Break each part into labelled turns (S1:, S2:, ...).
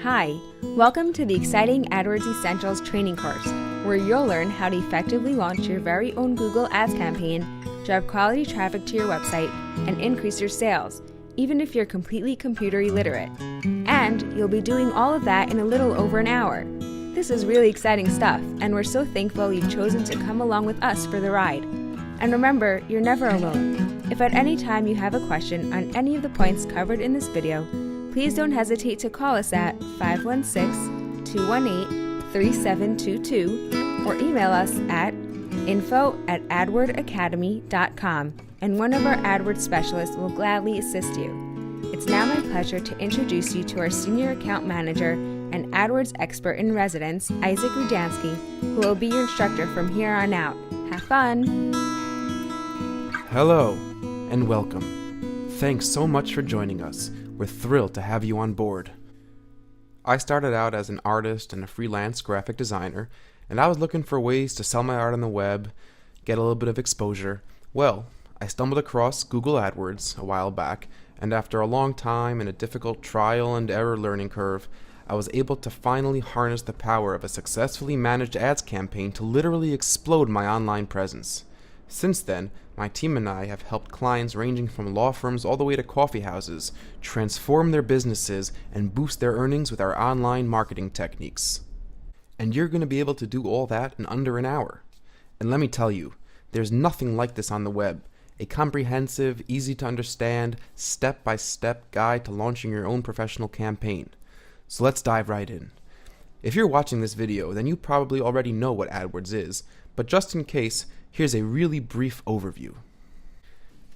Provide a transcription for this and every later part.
S1: Hi, welcome to the exciting AdWords Essentials training course, where you'll learn how to effectively launch your very own Google Ads campaign, drive quality traffic to your website, and increase your sales, even if you're completely computer illiterate. And you'll be doing all of that in a little over an hour. This is really exciting stuff, and we're so thankful you've chosen to come along with us for the ride. And remember, you're never alone. If at any time you have a question on any of the points covered in this video, please don't hesitate to call us at 516-218-3722 or email us at info@adwordacademy.com, and one of our AdWords specialists will gladly assist you. It's now my pleasure to introduce you to our Senior Account Manager and AdWords Expert in Residence, Isaac Rudansky, who will be your instructor from here on out. Have fun!
S2: Hello, and welcome. Thanks so much for joining us. We're thrilled to have you on board. I started out as an artist and a freelance graphic designer, and I was looking for ways to sell my art on the web, get a little bit of exposure. Well, I stumbled across Google AdWords a while back, and after a long time and a difficult trial and error learning curve, I was able to finally harness the power of a successfully managed ads campaign to literally explode my online presence. Since then, my team and I have helped clients ranging from law firms all the way to coffee houses transform their businesses and boost their earnings with our online marketing techniques. And you're going to be able to do all that in under an hour. And let me tell you, there's nothing like this on the web. A comprehensive, easy to understand, step-by-step guide to launching your own professional campaign. So let's dive right in. If you're watching this video, then you probably already know what AdWords is, but just in case, here's a really brief overview.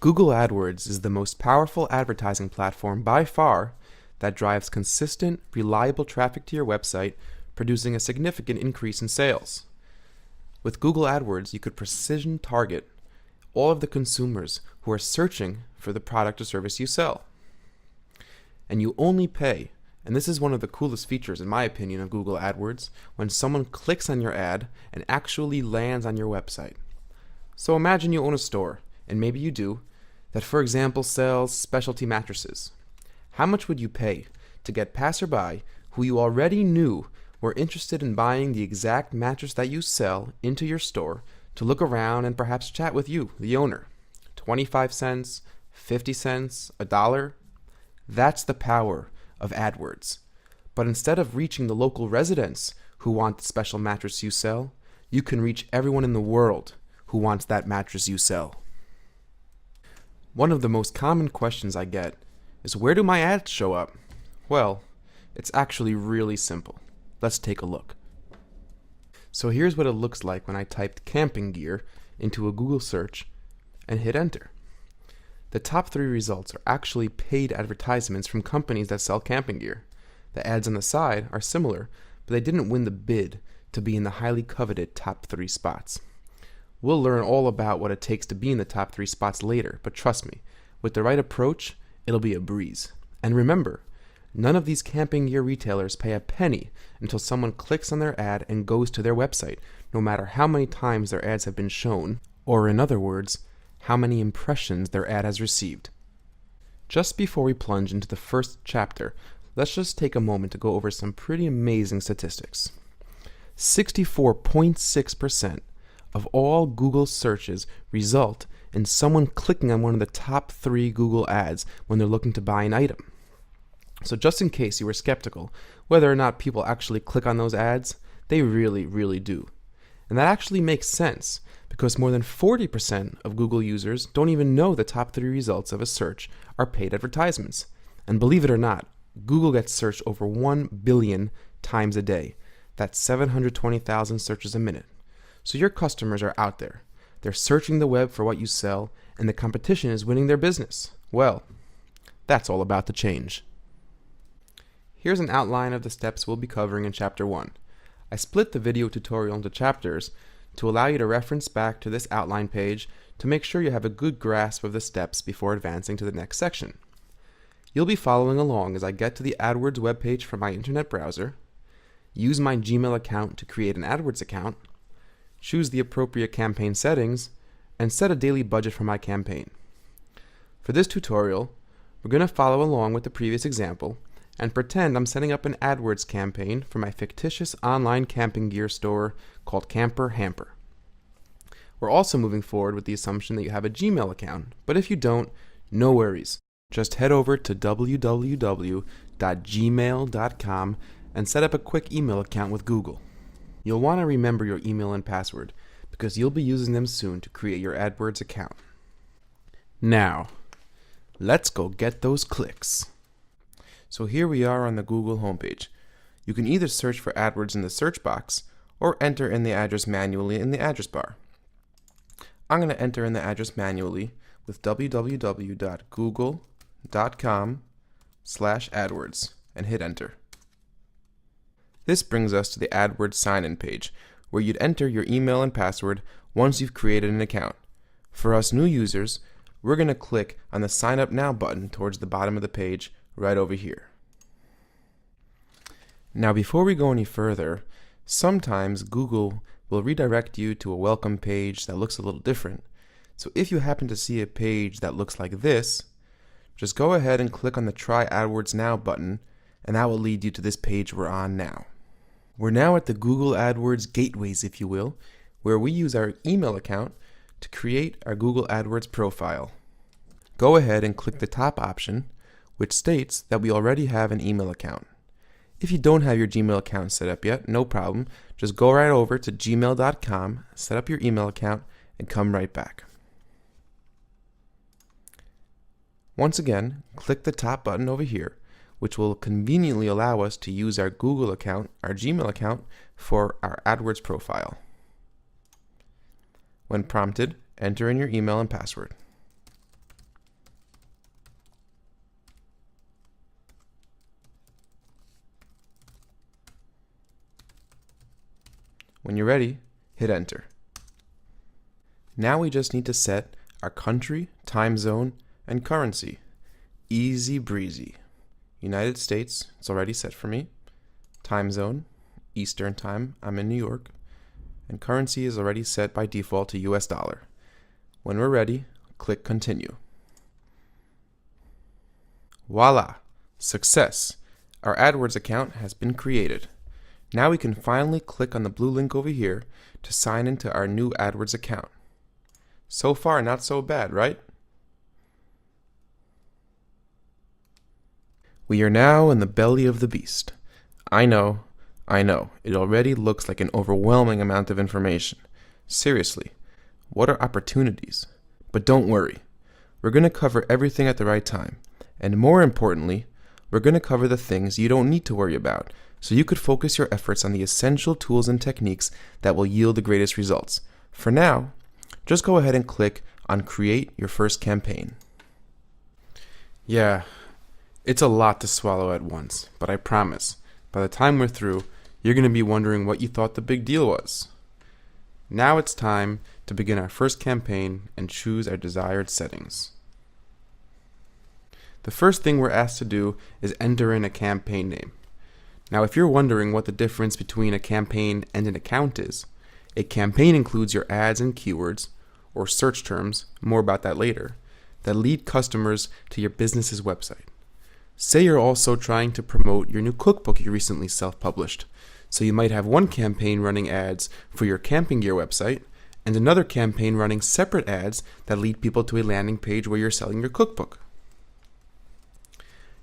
S2: Google AdWords is the most powerful advertising platform by far that drives consistent, reliable traffic to your website, producing a significant increase in sales. With Google AdWords, you could precision target all of the consumers who are searching for the product or service you sell. And you only pay, and this is one of the coolest features in my opinion of Google AdWords, when someone clicks on your ad and actually lands on your website. So imagine you own a store, and maybe you do, that for example sells specialty mattresses. How much would you pay to get passerby who you already knew were interested in buying the exact mattress that you sell into your store to look around and perhaps chat with you, the owner? 25 cents, 50 cents, $1? That's the power of AdWords. But instead of reaching the local residents who want the special mattress you sell, you can reach everyone in the world who wants that mattress you sell. One of the most common questions I get is, where do my ads show up? Well, it's actually really simple. Let's take a look. So here's what it looks like when I typed camping gear into a Google search and hit enter. The top 3 results are actually paid advertisements from companies that sell camping gear. The ads on the side are similar, but they didn't win the bid to be in the highly coveted top 3 spots. We'll learn all about what it takes to be in the top 3 spots later, but trust me, with the right approach, it'll be a breeze. And remember, none of these camping gear retailers pay a penny until someone clicks on their ad and goes to their website, no matter how many times their ads have been shown, or in other words, how many impressions their ad has received. Just before we plunge into the first chapter, let's just take a moment to go over some pretty amazing statistics. 64.6% of all Google searches result in someone clicking on one of the top 3 Google ads when they're looking to buy an item. So just in case you were skeptical whether or not people actually click on those ads, they really, really do. And that actually makes sense, because more than 40% of Google users don't even know the top 3 results of a search are paid advertisements. And believe it or not, Google gets searched over 1 billion times a day. That's 720,000 searches a minute. So your customers are out there. They're searching the web for what you sell, and the competition is winning their business. Well, that's all about to change. Here's an outline of the steps we'll be covering in Chapter 1. I split the video tutorial into chapters to allow you to reference back to this outline page to make sure you have a good grasp of the steps before advancing to the next section. You'll be following along as I get to the AdWords webpage from my internet browser, use my Gmail account to create an AdWords account, choose the appropriate campaign settings, and set a daily budget for my campaign. For this tutorial, we're going to follow along with the previous example and pretend I'm setting up an AdWords campaign for my fictitious online camping gear store called Camper Hamper. We're also moving forward with the assumption that you have a Gmail account, but if you don't, no worries. Just head over to www.gmail.com and set up a quick email account with Google. You'll want to remember your email and password because you'll be using them soon to create your AdWords account. Now, let's go get those clicks. So here we are on the Google homepage. You can either search for AdWords in the search box or enter in the address manually in the address bar. I'm going to enter in the address manually with www.google.com/AdWords and hit enter. This brings us to the AdWords sign-in page, where you'd enter your email and password once you've created an account. For us new users, we're going to click on the Sign Up Now button towards the bottom of the page right over here. Now before we go any further, sometimes Google will redirect you to a welcome page that looks a little different. So if you happen to see a page that looks like this, just go ahead and click on the Try AdWords Now button, and that will lead you to this page we're on now. We're now at the Google AdWords gateways, if you will, where we use our email account to create our Google AdWords profile. Go ahead and click the top option, which states that we already have an email account. If you don't have your Gmail account set up yet, no problem. Just go right over to gmail.com, set up your email account, and come right back. Once again, click the top button over here, which will conveniently allow us to use our Google account, our Gmail account, for our AdWords profile. When prompted, enter in your email and password. When you're ready, hit enter. Now we just need to set our country, time zone, and currency. Easy breezy. United States, it's already set for me. Time zone, Eastern time, I'm in New York. And currency is already set by default to US dollar. When we're ready, click continue. Voila! Success! Our AdWords account has been created. Now we can finally click on the blue link over here to sign into our new AdWords account. So far, not so bad, right? We are now in the belly of the beast. I know, it already looks like an overwhelming amount of information. Seriously, what are opportunities? But don't worry, we're going to cover everything at the right time. And more importantly, we're going to cover the things you don't need to worry about, so you could focus your efforts on the essential tools and techniques that will yield the greatest results. For now, just go ahead and click on Create Your First Campaign. Yeah, it's a lot to swallow at once, but I promise, by the time we're through, you're going to be wondering what you thought the big deal was. Now it's time to begin our first campaign and choose our desired settings. The first thing we're asked to do is enter in a campaign name. Now, if you're wondering what the difference between a campaign and an account is, a campaign includes your ads and keywords, or search terms, more about that later, that lead customers to your business's website. Say you're also trying to promote your new cookbook you recently self-published, so you might have one campaign running ads for your camping gear website, and another campaign running separate ads that lead people to a landing page where you're selling your cookbook.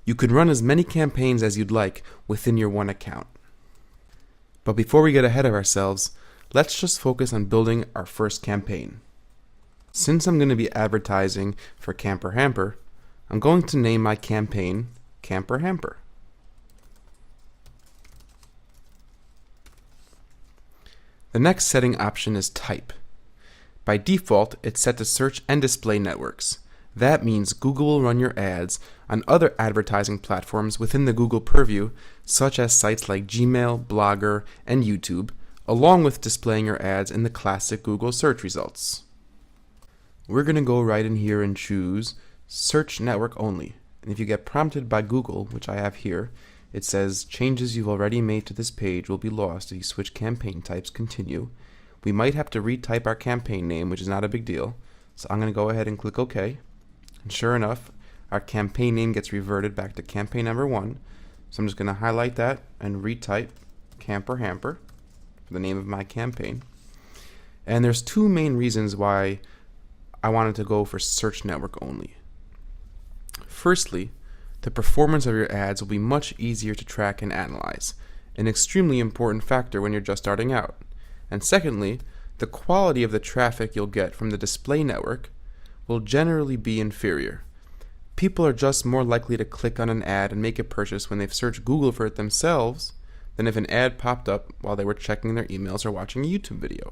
S2: You can run as many campaigns as you'd like within your one account. But before we get ahead of ourselves, let's just focus on building our first campaign. Since I'm going to be advertising for Camper Hamper, I'm going to name my campaign Camper Hamper. The next setting option is type. By default, it's set to search and display networks. That means Google will run your ads on other advertising platforms within the Google purview, such as sites like Gmail, Blogger, and YouTube, along with displaying your ads in the classic Google search results. We're going to go right in here and choose Search Network Only. And if you get prompted by Google, which I have here, it says changes you've already made to this page will be lost if you switch campaign types. Continue. We might have to retype our campaign name, which is not a big deal. So I'm going to go ahead and click OK. And sure enough, our campaign name gets reverted back to campaign number 1. So I'm just going to highlight that and retype camper hamper for the name of my campaign. And there's two main reasons why I wanted to go for search network only. Firstly, the performance of your ads will be much easier to track and analyze, an extremely important factor when you're just starting out. And secondly, the quality of the traffic you'll get from the display network will generally be inferior. People are just more likely to click on an ad and make a purchase when they've searched Google for it themselves than if an ad popped up while they were checking their emails or watching a YouTube video.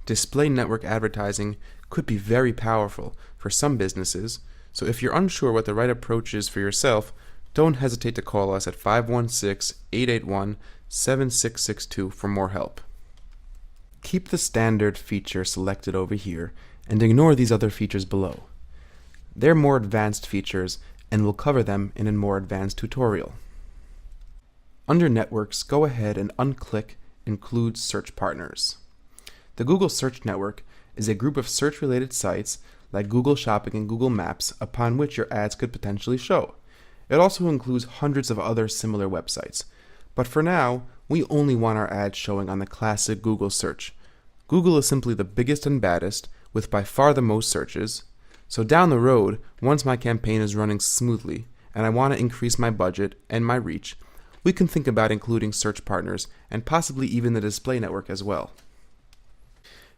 S2: Display network advertising could be very powerful for some businesses, so if you're unsure what the right approach is for yourself, don't hesitate to call us at 516-881-7662 for more help. Keep the standard feature selected over here and ignore these other features below. They're more advanced features and we'll cover them in a more advanced tutorial. Under Networks, go ahead and unclick Include Search Partners. The Google Search Network is a group of search-related sites like Google Shopping and Google Maps upon which your ads could potentially show. It also includes hundreds of other similar websites. But for now, we only want our ads showing on the classic Google search. Google is simply the biggest and baddest, with by far the most searches. So down the road, once my campaign is running smoothly, and I want to increase my budget and my reach, we can think about including search partners and possibly even the display network as well.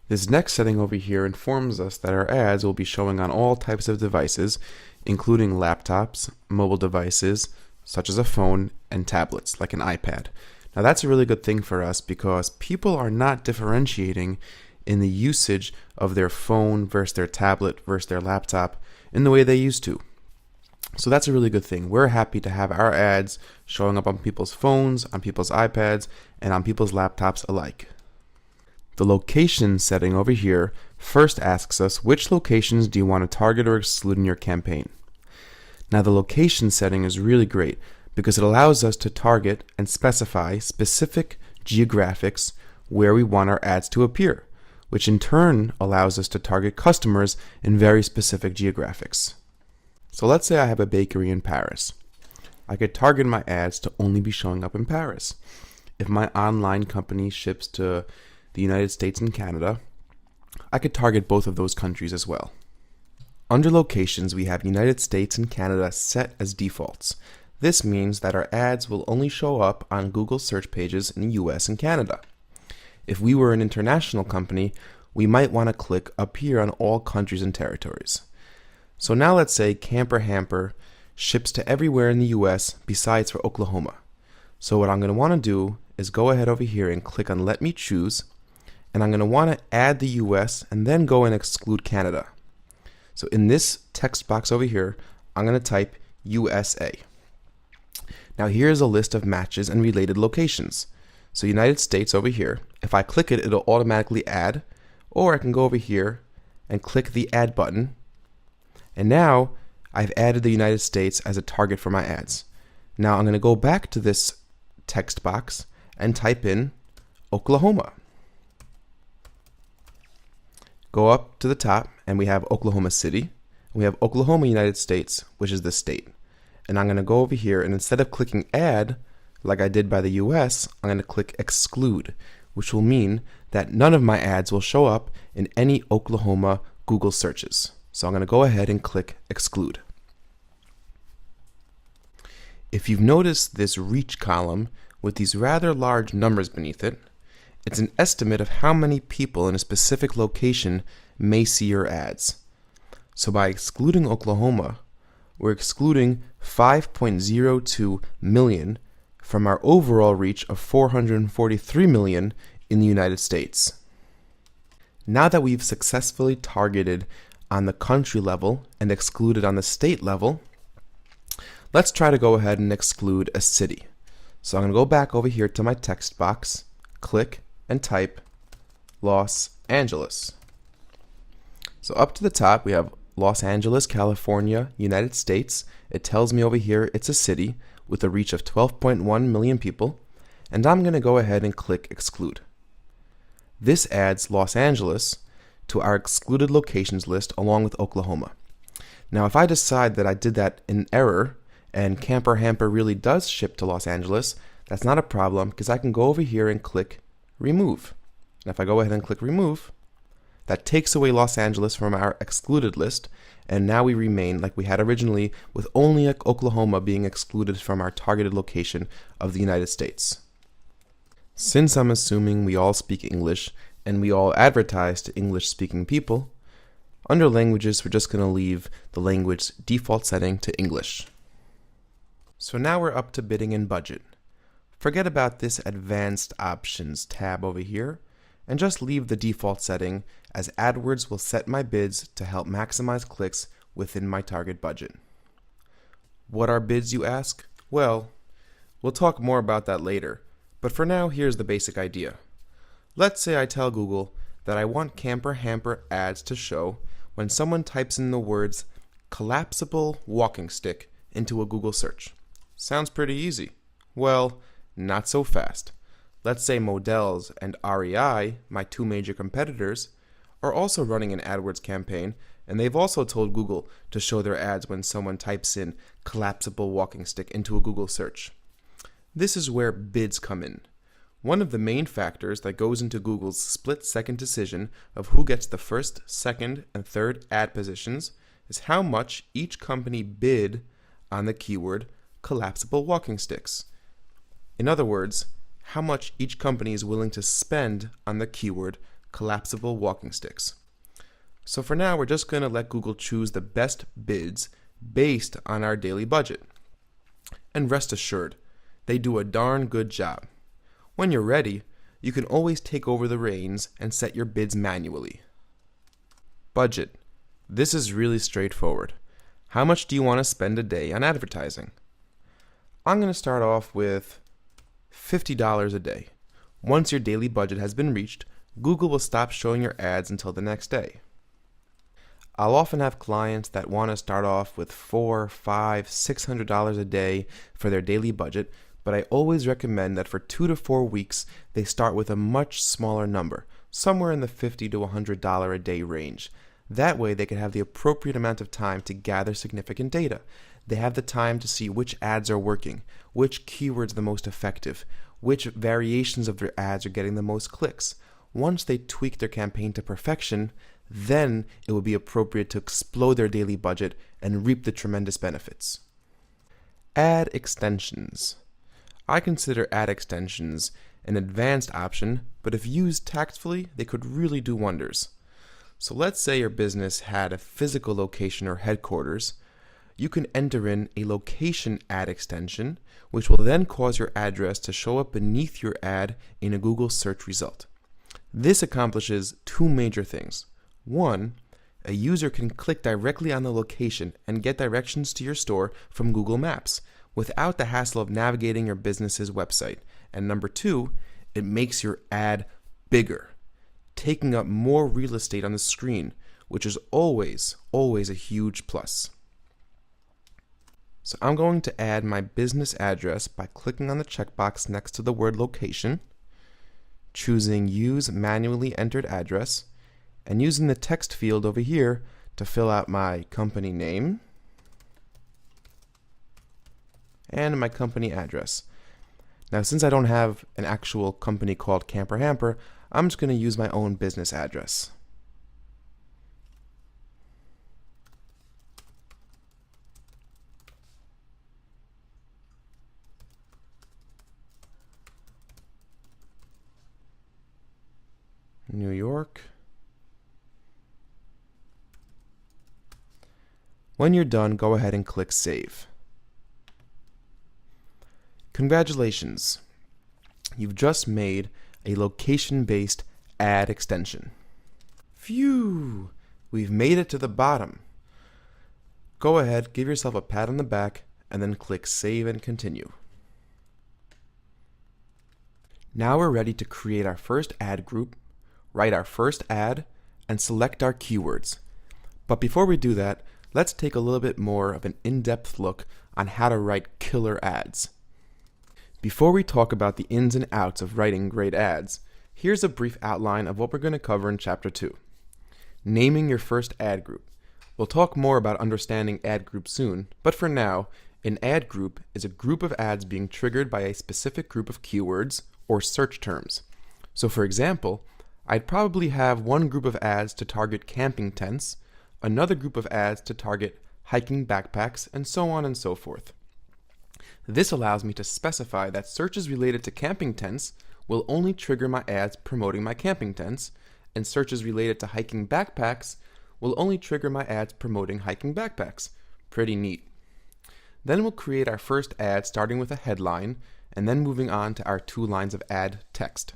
S2: This next setting over here informs us that our ads will be showing on all types of devices, including laptops, mobile devices, such as a phone, and tablets, like an iPad. Now that's a really good thing for us because people are not differentiating in the usage of their phone versus their tablet versus their laptop in the way they used to. So that's a really good thing. We're happy to have our ads showing up on people's phones, on people's iPads, and on people's laptops alike. The location setting over here first asks us which locations do you want to target or exclude in your campaign. Now the location setting is really great because it allows us to target and specify specific geographics where we want our ads to appear, which in turn allows us to target customers in very specific geographics. So let's say I have a bakery in Paris. I could target my ads to only be showing up in Paris. If my online company ships to the United States and Canada, I could target both of those countries as well. Under locations, we have United States and Canada set as defaults. This means that our ads will only show up on Google search pages in the US and Canada. If we were an international company, we might want to click Appear on all countries and territories. So now let's say Camper Hamper ships to everywhere in the US besides for Oklahoma. So what I'm going to want to do is go ahead over here and click on Let Me Choose, and I'm going to want to add the US and then go and exclude Canada. So in this text box over here, I'm going to type USA. Now here's a list of matches and related locations. So United States over here, if I click it, it'll automatically add, or I can go over here and click the add button. And now I've added the United States as a target for my ads. Now I'm going to go back to this text box and type in Oklahoma. Go up to the top and we have Oklahoma City. We have Oklahoma, United States, which is the state. And I'm going to go over here and instead of clicking add, like I did by the US, I'm going to click exclude, which will mean that none of my ads will show up in any Oklahoma Google searches. So I'm going to go ahead and click exclude. If you've noticed this reach column with these rather large numbers beneath it, it's an estimate of how many people in a specific location may see your ads. So by excluding Oklahoma, we're excluding 5.02 million from our overall reach of 443 million in the United States. Now that we've successfully targeted on the country level and excluded on the state level, let's try to go ahead and exclude a city. So I'm going to go back over here to my text box, click and type Los Angeles. So up to the top we have Los Angeles, California, United States. It tells me over here it's a city with a reach of 12.1 million people, and I'm going to go ahead and click exclude. This adds Los Angeles to our excluded locations list along with Oklahoma. Now if I decide that I did that in error and Camper Hamper really does ship to Los Angeles, that's not a problem because I can go over here and click remove. And if I go ahead and click remove, that takes away Los Angeles from our excluded list, and now we remain like we had originally with only Oklahoma being excluded from our targeted location of the United States. Since I'm assuming we all speak English and we all advertise to English-speaking people, under languages we're just going to leave the language default setting to English. So now we're up to bidding and budget. Forget about this advanced options tab over here and just leave the default setting, as AdWords will set my bids to help maximize clicks within my target budget. What are bids, you ask? Well, we'll talk more about that later, but for now here's the basic idea. Let's say I tell Google that I want Camper Hamper ads to show when someone types in the words collapsible walking stick into a Google search. Sounds pretty easy. Well, not so fast. Let's say Models and REI, my two major competitors, are also running an AdWords campaign, and they've also told Google to show their ads when someone types in collapsible walking stick into a Google search. This is where bids come in. One of the main factors that goes into Google's split-second decision of who gets the first, second, and third ad positions is how much each company bid on the keyword collapsible walking sticks. In other words, how much each company is willing to spend on the keyword collapsible walking sticks. So for now, we're just going to let Google choose the best bids based on our daily budget. And rest assured, they do a darn good job. When you're ready, you can always take over the reins and set your bids manually. Budget. This is really straightforward. How much do you want to spend a day on advertising? I'm going to start off with $50 a day. Once your daily budget has been reached, Google will stop showing your ads until the next day. I'll often have clients that want to start off with $400, $500, $600 a day for their daily budget, but I always recommend that for 2 to 4 weeks, they start with a much smaller number, somewhere in the $50 to $100 a day range. That way, they can have the appropriate amount of time to gather significant data. They have the time to see which ads are working, which keywords are the most effective, which variations of their ads are getting the most clicks. Once they tweak their campaign to perfection, then it will be appropriate to explode their daily budget and reap the tremendous benefits. Ad extensions. I consider ad extensions an advanced option, but if used tactfully, they could really do wonders. So let's say your business had a physical location or headquarters. You can enter in a location ad extension, which will then cause your address to show up beneath your ad in a Google search result. This accomplishes two major things. One, a user can click directly on the location and get directions to your store from Google Maps without the hassle of navigating your business's website. And number two, it makes your ad bigger, taking up more real estate on the screen, which is always a huge plus. So I'm going to add my business address by clicking on the checkbox next to the word location, choosing Use Manually Entered Address, and using the text field over here to fill out my company name and my company address. Now, since I don't have an actual company called Camper Hamper, I'm just going to use my own business address. New York. When you're done, go ahead and click Save. Congratulations! You've just made a location-based ad extension. Phew! We've made it to the bottom. Go ahead, give yourself a pat on the back, and then click Save and Continue. Now we're ready to create our first ad group, write our first ad, and select our keywords. But before we do that, let's take a little bit more of an in-depth look on how to write killer ads. Before we talk about the ins and outs of writing great ads, here's a brief outline of what we're going to cover in Chapter 2. Naming your first ad group. We'll talk more about understanding ad groups soon, but for now, An ad group is a group of ads being triggered by a specific group of keywords or search terms. So for example, I'd probably have one group of ads to target camping tents, another group of ads to target hiking backpacks, and so on and so forth. This allows me to specify that searches related to camping tents will only trigger my ads promoting my camping tents, and searches related to hiking backpacks will only trigger my ads promoting hiking backpacks. Pretty neat. Then we'll create our first ad starting with a headline and then moving on to our 2 lines of ad text.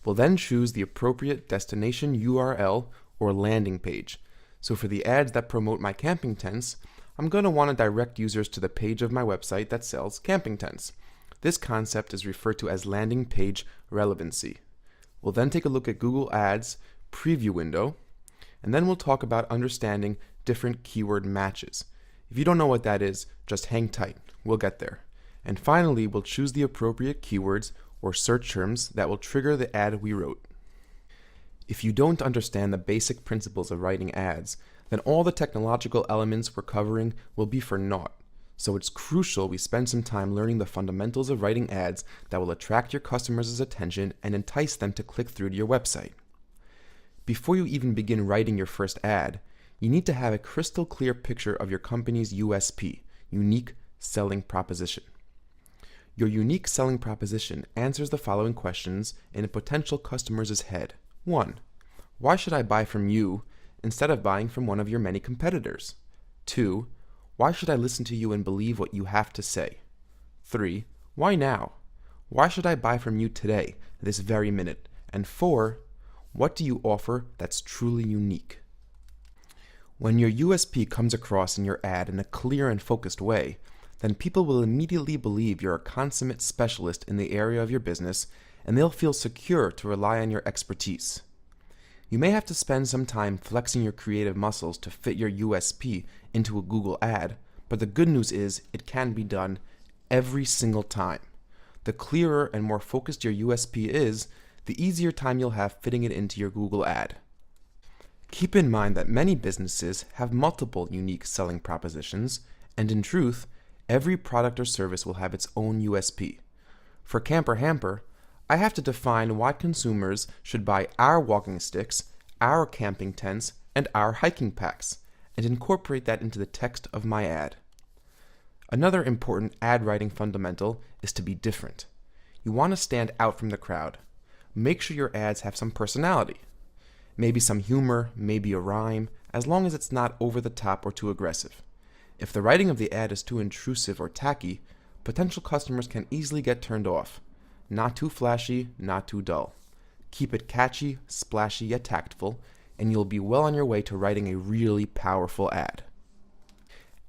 S2: We'll then choose the appropriate destination URL or landing page. So for the ads that promote my camping tents, I'm going to want to direct users to the page of my website that sells camping tents. This concept is referred to as landing page relevancy. We'll then take a look at Google Ads preview window, and then we'll talk about understanding different keyword matches. If you don't know what that is, just hang tight. We'll get there. And finally, we'll choose the appropriate keywords or search terms that will trigger the ad we wrote. If you don't understand the basic principles of writing ads, then all the technological elements we're covering will be for naught. So it's crucial we spend some time learning the fundamentals of writing ads that will attract your customers' attention and entice them to click through to your website. Before you even begin writing your first ad, you need to have a crystal clear picture of your company's USP, unique selling proposition. Your unique selling proposition answers the following questions in a potential customer's head. 1. Why should I buy from you instead of buying from one of your many competitors? 2. Why should I listen to you and believe what you have to say? 3. Why now? Why should I buy from you today, this very minute? And 4. What do you offer that's truly unique? When your USP comes across in your ad in a clear and focused way, then people will immediately believe you're a consummate specialist in the area of your business, and they'll feel secure to rely on your expertise. You may have to spend some time flexing your creative muscles to fit your USP into a Google ad, but the good news is it can be done every single time. The clearer and more focused your USP is, the easier time you'll have fitting it into your Google ad. Keep in mind that many businesses have multiple unique selling propositions, and in truth, every product or service will have its own USP. For Camper Hamper, I have to define why consumers should buy our walking sticks, our camping tents, and our hiking packs, and incorporate that into the text of my ad. Another important ad writing fundamental is to be different. You want to stand out from the crowd. Make sure your ads have some personality. Maybe some humor, maybe a rhyme, as long as it's not over the top or too aggressive. If the writing of the ad is too intrusive or tacky, potential customers can easily get turned off. Not too flashy, not too dull. Keep it catchy, splashy, yet tactful, and you'll be well on your way to writing a really powerful ad.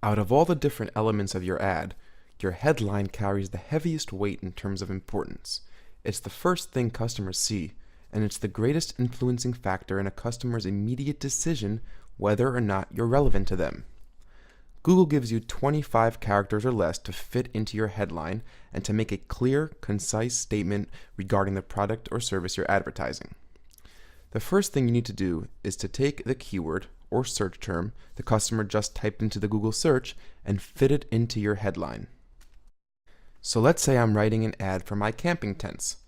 S2: Out of all the different elements of your ad, your headline carries the heaviest weight in terms of importance. It's the first thing customers see, and it's the greatest influencing factor in a customer's immediate decision whether or not you're relevant to them. Google gives you 25 characters or less to fit into your headline and to make a clear, concise statement regarding the product or service you're advertising. The first thing you need to do is to take the keyword or search term the customer just typed into the Google search and fit it into your headline. So let's say I'm writing an ad for my camping tents.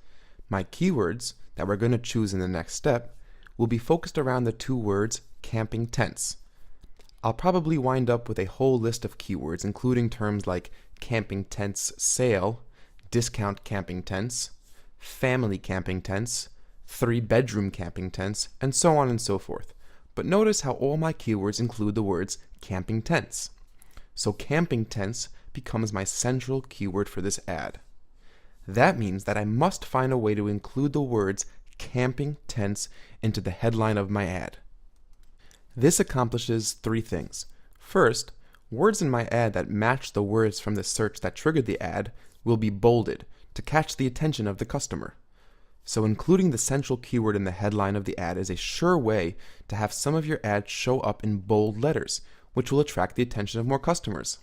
S2: My keywords that we're going to choose in the next step will be focused around the 2 words camping tents. I'll probably wind up with a whole list of keywords including terms like camping tents sale, discount camping tents, family camping tents, 3-bedroom camping tents, and so on and so forth. But notice how all my keywords include the words camping tents. So camping tents becomes my central keyword for this ad. That means that I must find a way to include the words camping tents into the headline of my ad. This accomplishes 3 things. First, words in my ad that match the words from the search that triggered the ad will be bolded to catch the attention of the customer. So including the central keyword in the headline of the ad is a sure way to have some of your ads show up in bold letters, which will attract the attention of more customers.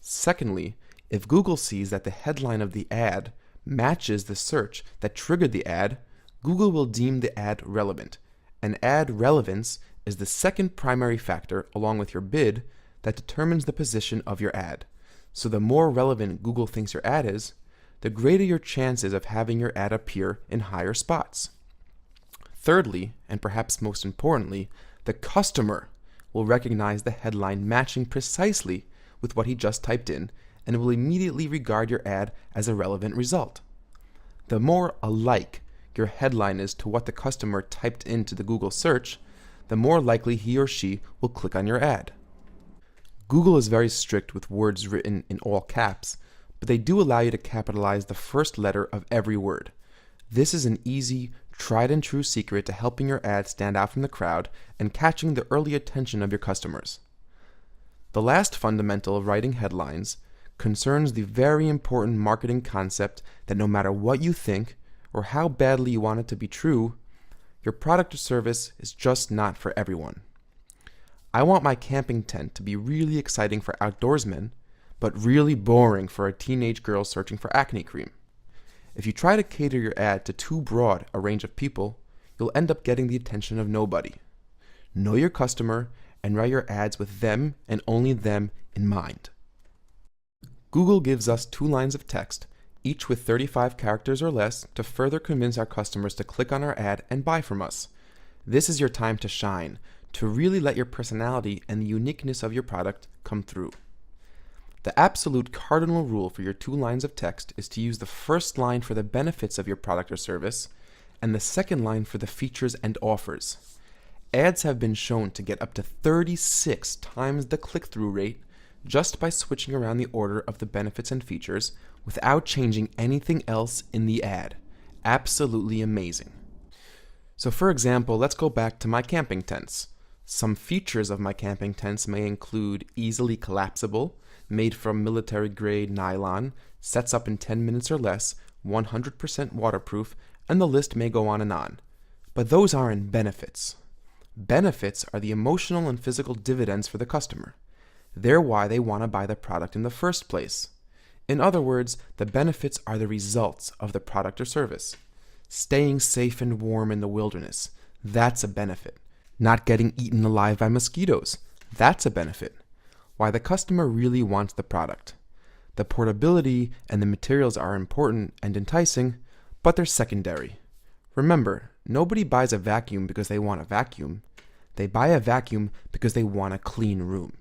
S2: Secondly, if Google sees that the headline of the ad matches the search that triggered the ad, Google will deem the ad relevant. And ad relevance is the second primary factor, along with your bid, that determines the position of your ad. So the more relevant Google thinks your ad is, the greater your chances of having your ad appear in higher spots. Thirdly, and perhaps most importantly, the customer will recognize the headline matching precisely with what he just typed in and will immediately regard your ad as a relevant result. The more alike your headline is to what the customer typed into the Google search, the more likely he or she will click on your ad. Google is very strict with words written in all caps, but they do allow you to capitalize the first letter of every word. This is an easy, tried and true secret to helping your ad stand out from the crowd and catching the early attention of your customers. The last fundamental of writing headlines concerns the very important marketing concept that no matter what you think or how badly you want it to be true, your product or service is just not for everyone. I want my camping tent to be really exciting for outdoorsmen, but really boring for a teenage girl searching for acne cream. If you try to cater your ad to too broad a range of people, you'll end up getting the attention of nobody. Know your customer and write your ads with them and only them in mind. Google gives us 2 lines of text, each with 35 characters or less, to further convince our customers to click on our ad and buy from us. This is your time to shine, to really let your personality and the uniqueness of your product come through. The absolute cardinal rule for your 2 lines of text is to use the first line for the benefits of your product or service and the second line for the features and offers. Ads have been shown to get up to 36 times the click-through rate just by switching around the order of the benefits and features without changing anything else in the ad. Absolutely amazing. So for example, let's go back to my camping tents. Some features of my camping tents may include easily collapsible, made from military-grade nylon, sets up in 10 minutes or less, 100% waterproof, and the list may go on and on. But those aren't benefits. Benefits are the emotional and physical dividends for the customer. They're why they want to buy the product in the first place. In other words, the benefits are the results of the product or service. Staying safe and warm in the wilderness, that's a benefit. Not getting eaten alive by mosquitoes, that's a benefit. Why the customer really wants the product. The portability and the materials are important and enticing, but they're secondary. Remember, nobody buys a vacuum because they want a vacuum. They buy a vacuum because they want a clean room.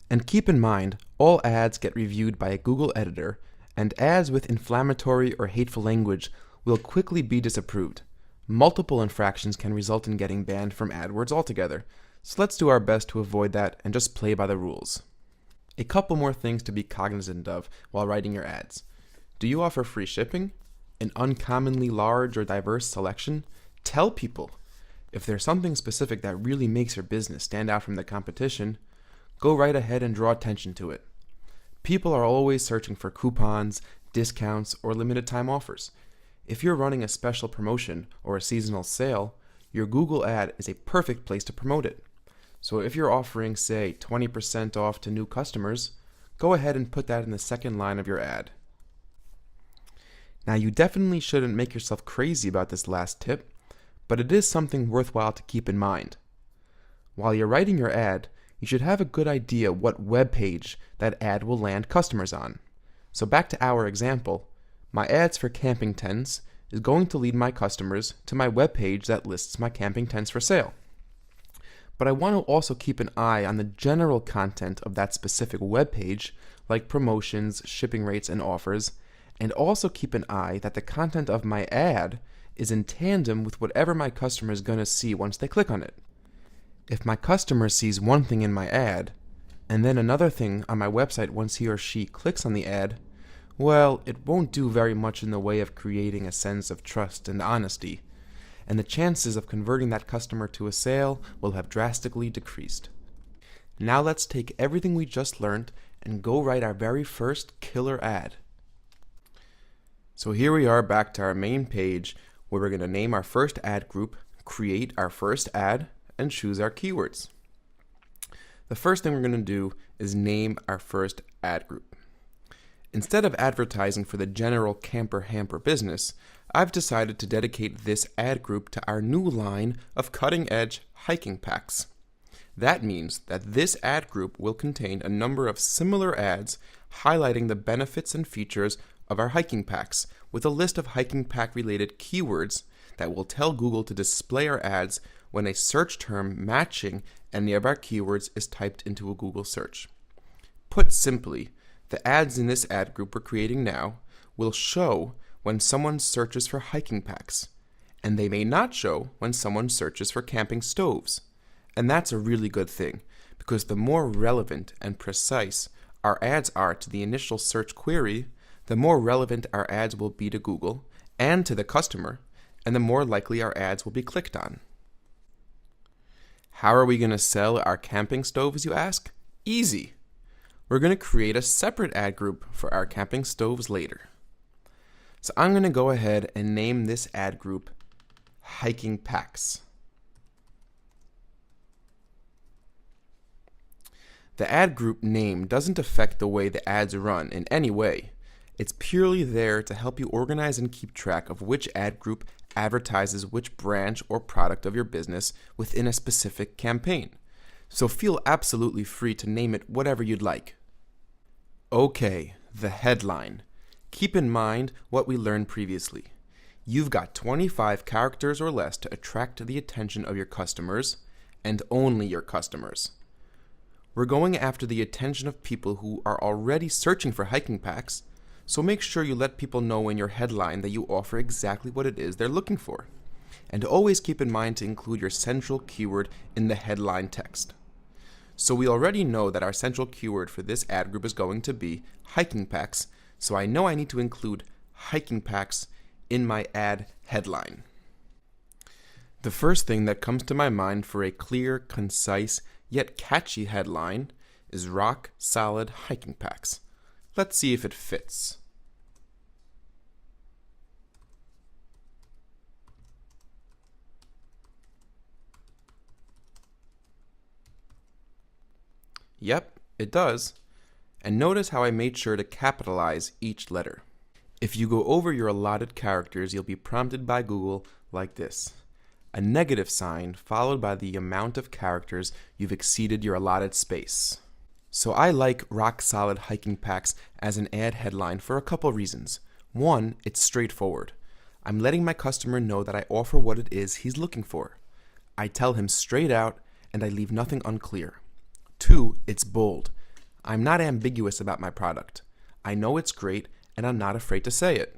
S2: And keep in mind, all ads get reviewed by a Google editor, and ads with inflammatory or hateful language will quickly be disapproved. Multiple infractions can result in getting banned from AdWords altogether, so let's do our best to avoid that and just play by the rules. A couple more things to be cognizant of while writing your ads. Do you offer free shipping? An uncommonly large or diverse selection? Tell people. If there's something specific that really makes your business stand out from the competition, go right ahead and draw attention to it. People are always searching for coupons, discounts, or limited time offers. If you're running a special promotion or a seasonal sale, your Google ad is a perfect place to promote it. So if you're offering, say, 20% off to new customers, go ahead and put that in the second line of your ad. Now, you definitely shouldn't make yourself crazy about this last tip, but it is something worthwhile to keep in mind. While you're writing your ad, you should have a good idea what web page that ad will land customers on. So back to our example, my ads for camping tents is going to lead my customers to my web page that lists my camping tents for sale. But I want to also keep an eye on the general content of that specific web page, like promotions, shipping rates, and offers, and also keep an eye that the content of my ad is in tandem with whatever my customer is going to see once they click on it. If my customer sees one thing in my ad, and then another thing on my website once he or she clicks on the ad, well, it won't do very much in the way of creating a sense of trust and honesty, and the chances of converting that customer to a sale will have drastically decreased. Now let's take everything we just learned and go write our very first killer ad. So here we are back to our main page where we're going to name our first ad group, create our first ad, and choose our keywords. The first thing we're going to do is name our first ad group. Instead of advertising for the general camper-hamper business, I've decided to dedicate this ad group to our new line of cutting-edge hiking packs. That means that this ad group will contain a number of similar ads highlighting the benefits and features of our hiking packs with a list of hiking pack related keywords that will tell Google to display our ads when a search term matching any of our keywords is typed into a Google search. Put simply, the ads in this ad group we're creating now will show when someone searches for hiking packs, and they may not show when someone searches for camping stoves. And that's a really good thing, because the more relevant and precise our ads are to the initial search query, the more relevant our ads will be to Google and to the customer, and the more likely our ads will be clicked on. How are we going to sell our camping stoves, you ask? Easy. We're going to create a separate ad group for our camping stoves later. So I'm going to go ahead and name this ad group Hiking Packs. The ad group name doesn't affect the way the ads run in any way. It's purely there to help you organize and keep track of which ad group advertises which branch or product of your business within a specific campaign. So feel absolutely free to name it whatever you'd like. Okay, the headline. Keep in mind what we learned previously. You've got 25 characters or less to attract the attention of your customers, and only your customers. We're going after the attention of people who are already searching for hiking packs, so make sure you let people know in your headline that you offer exactly what it is they're looking for. And always keep in mind to include your central keyword in the headline text. So we already know that our central keyword for this ad group is going to be hiking packs, so I know I need to include hiking packs in my ad headline. The first thing that comes to my mind for a clear, concise, yet catchy headline is rock solid hiking packs. Let's see if it fits. Yep, it does. And notice how I made sure to capitalize each letter. If you go over your allotted characters, you'll be prompted by Google like this: a negative sign followed by the amount of characters you've exceeded your allotted space. So I like rock solid hiking packs as an ad headline for a couple reasons. One, it's straightforward. I'm letting my customer know that I offer what it is he's looking for. I tell him straight out and I leave nothing unclear. Two, it's bold. I'm not ambiguous about my product. I know it's great and I'm not afraid to say it.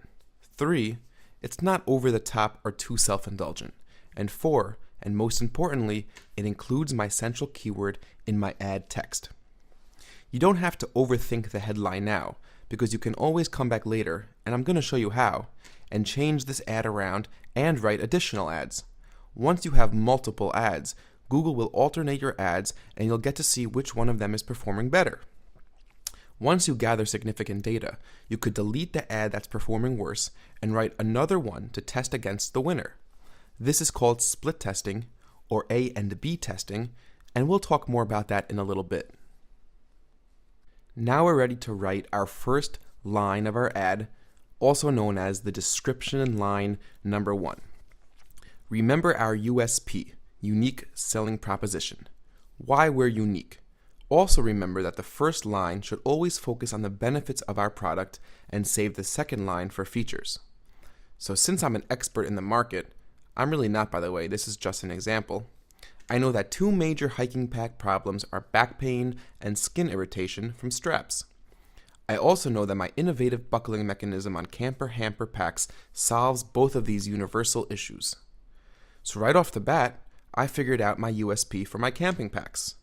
S2: Three, it's not over the top or too self-indulgent. And four, and most importantly, it includes my central keyword in my ad text. You don't have to overthink the headline now, because you can always come back later, and I'm going to show you how, and change this ad around and write additional ads. Once you have multiple ads, Google will alternate your ads and you'll get to see which one of them is performing better. Once you gather significant data, you could delete the ad that's performing worse and write another one to test against the winner. This is called split testing, or A and B testing, and we'll talk more about that in a little bit. Now we're ready to write our first line of our ad, also known as the description line number 1. Remember our USP, unique selling proposition. Why we're unique. Also remember that the first line should always focus on the benefits of our product and save the second line for features. So since I'm an expert in the market, I'm really not, by the way, this is just an example, I know that 2 major hiking pack problems are back pain and skin irritation from straps. I also know that my innovative buckling mechanism on camper hamper packs solves both of these universal issues. So right off the bat, I figured out my USP for my camping packs.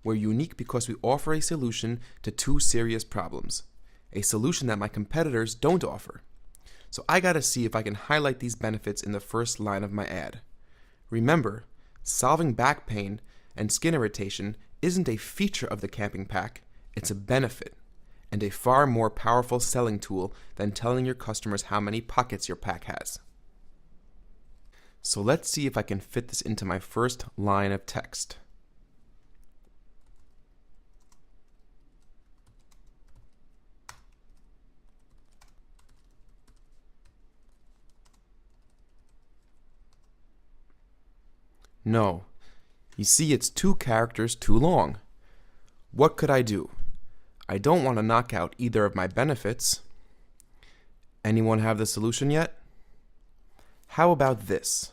S2: We're unique because we offer a solution to 2 serious problems, a solution that my competitors don't offer. So I gotta see if I can highlight these benefits in the first line of my ad. Remember, solving back pain and skin irritation isn't a feature of the camping pack, it's a benefit, and a far more powerful selling tool than telling your customers how many pockets your pack has. So let's see if I can fit this into my first line of text. No. You see, it's 2 characters too long. What could I do? I don't want to knock out either of my benefits. Anyone have the solution yet? How about this?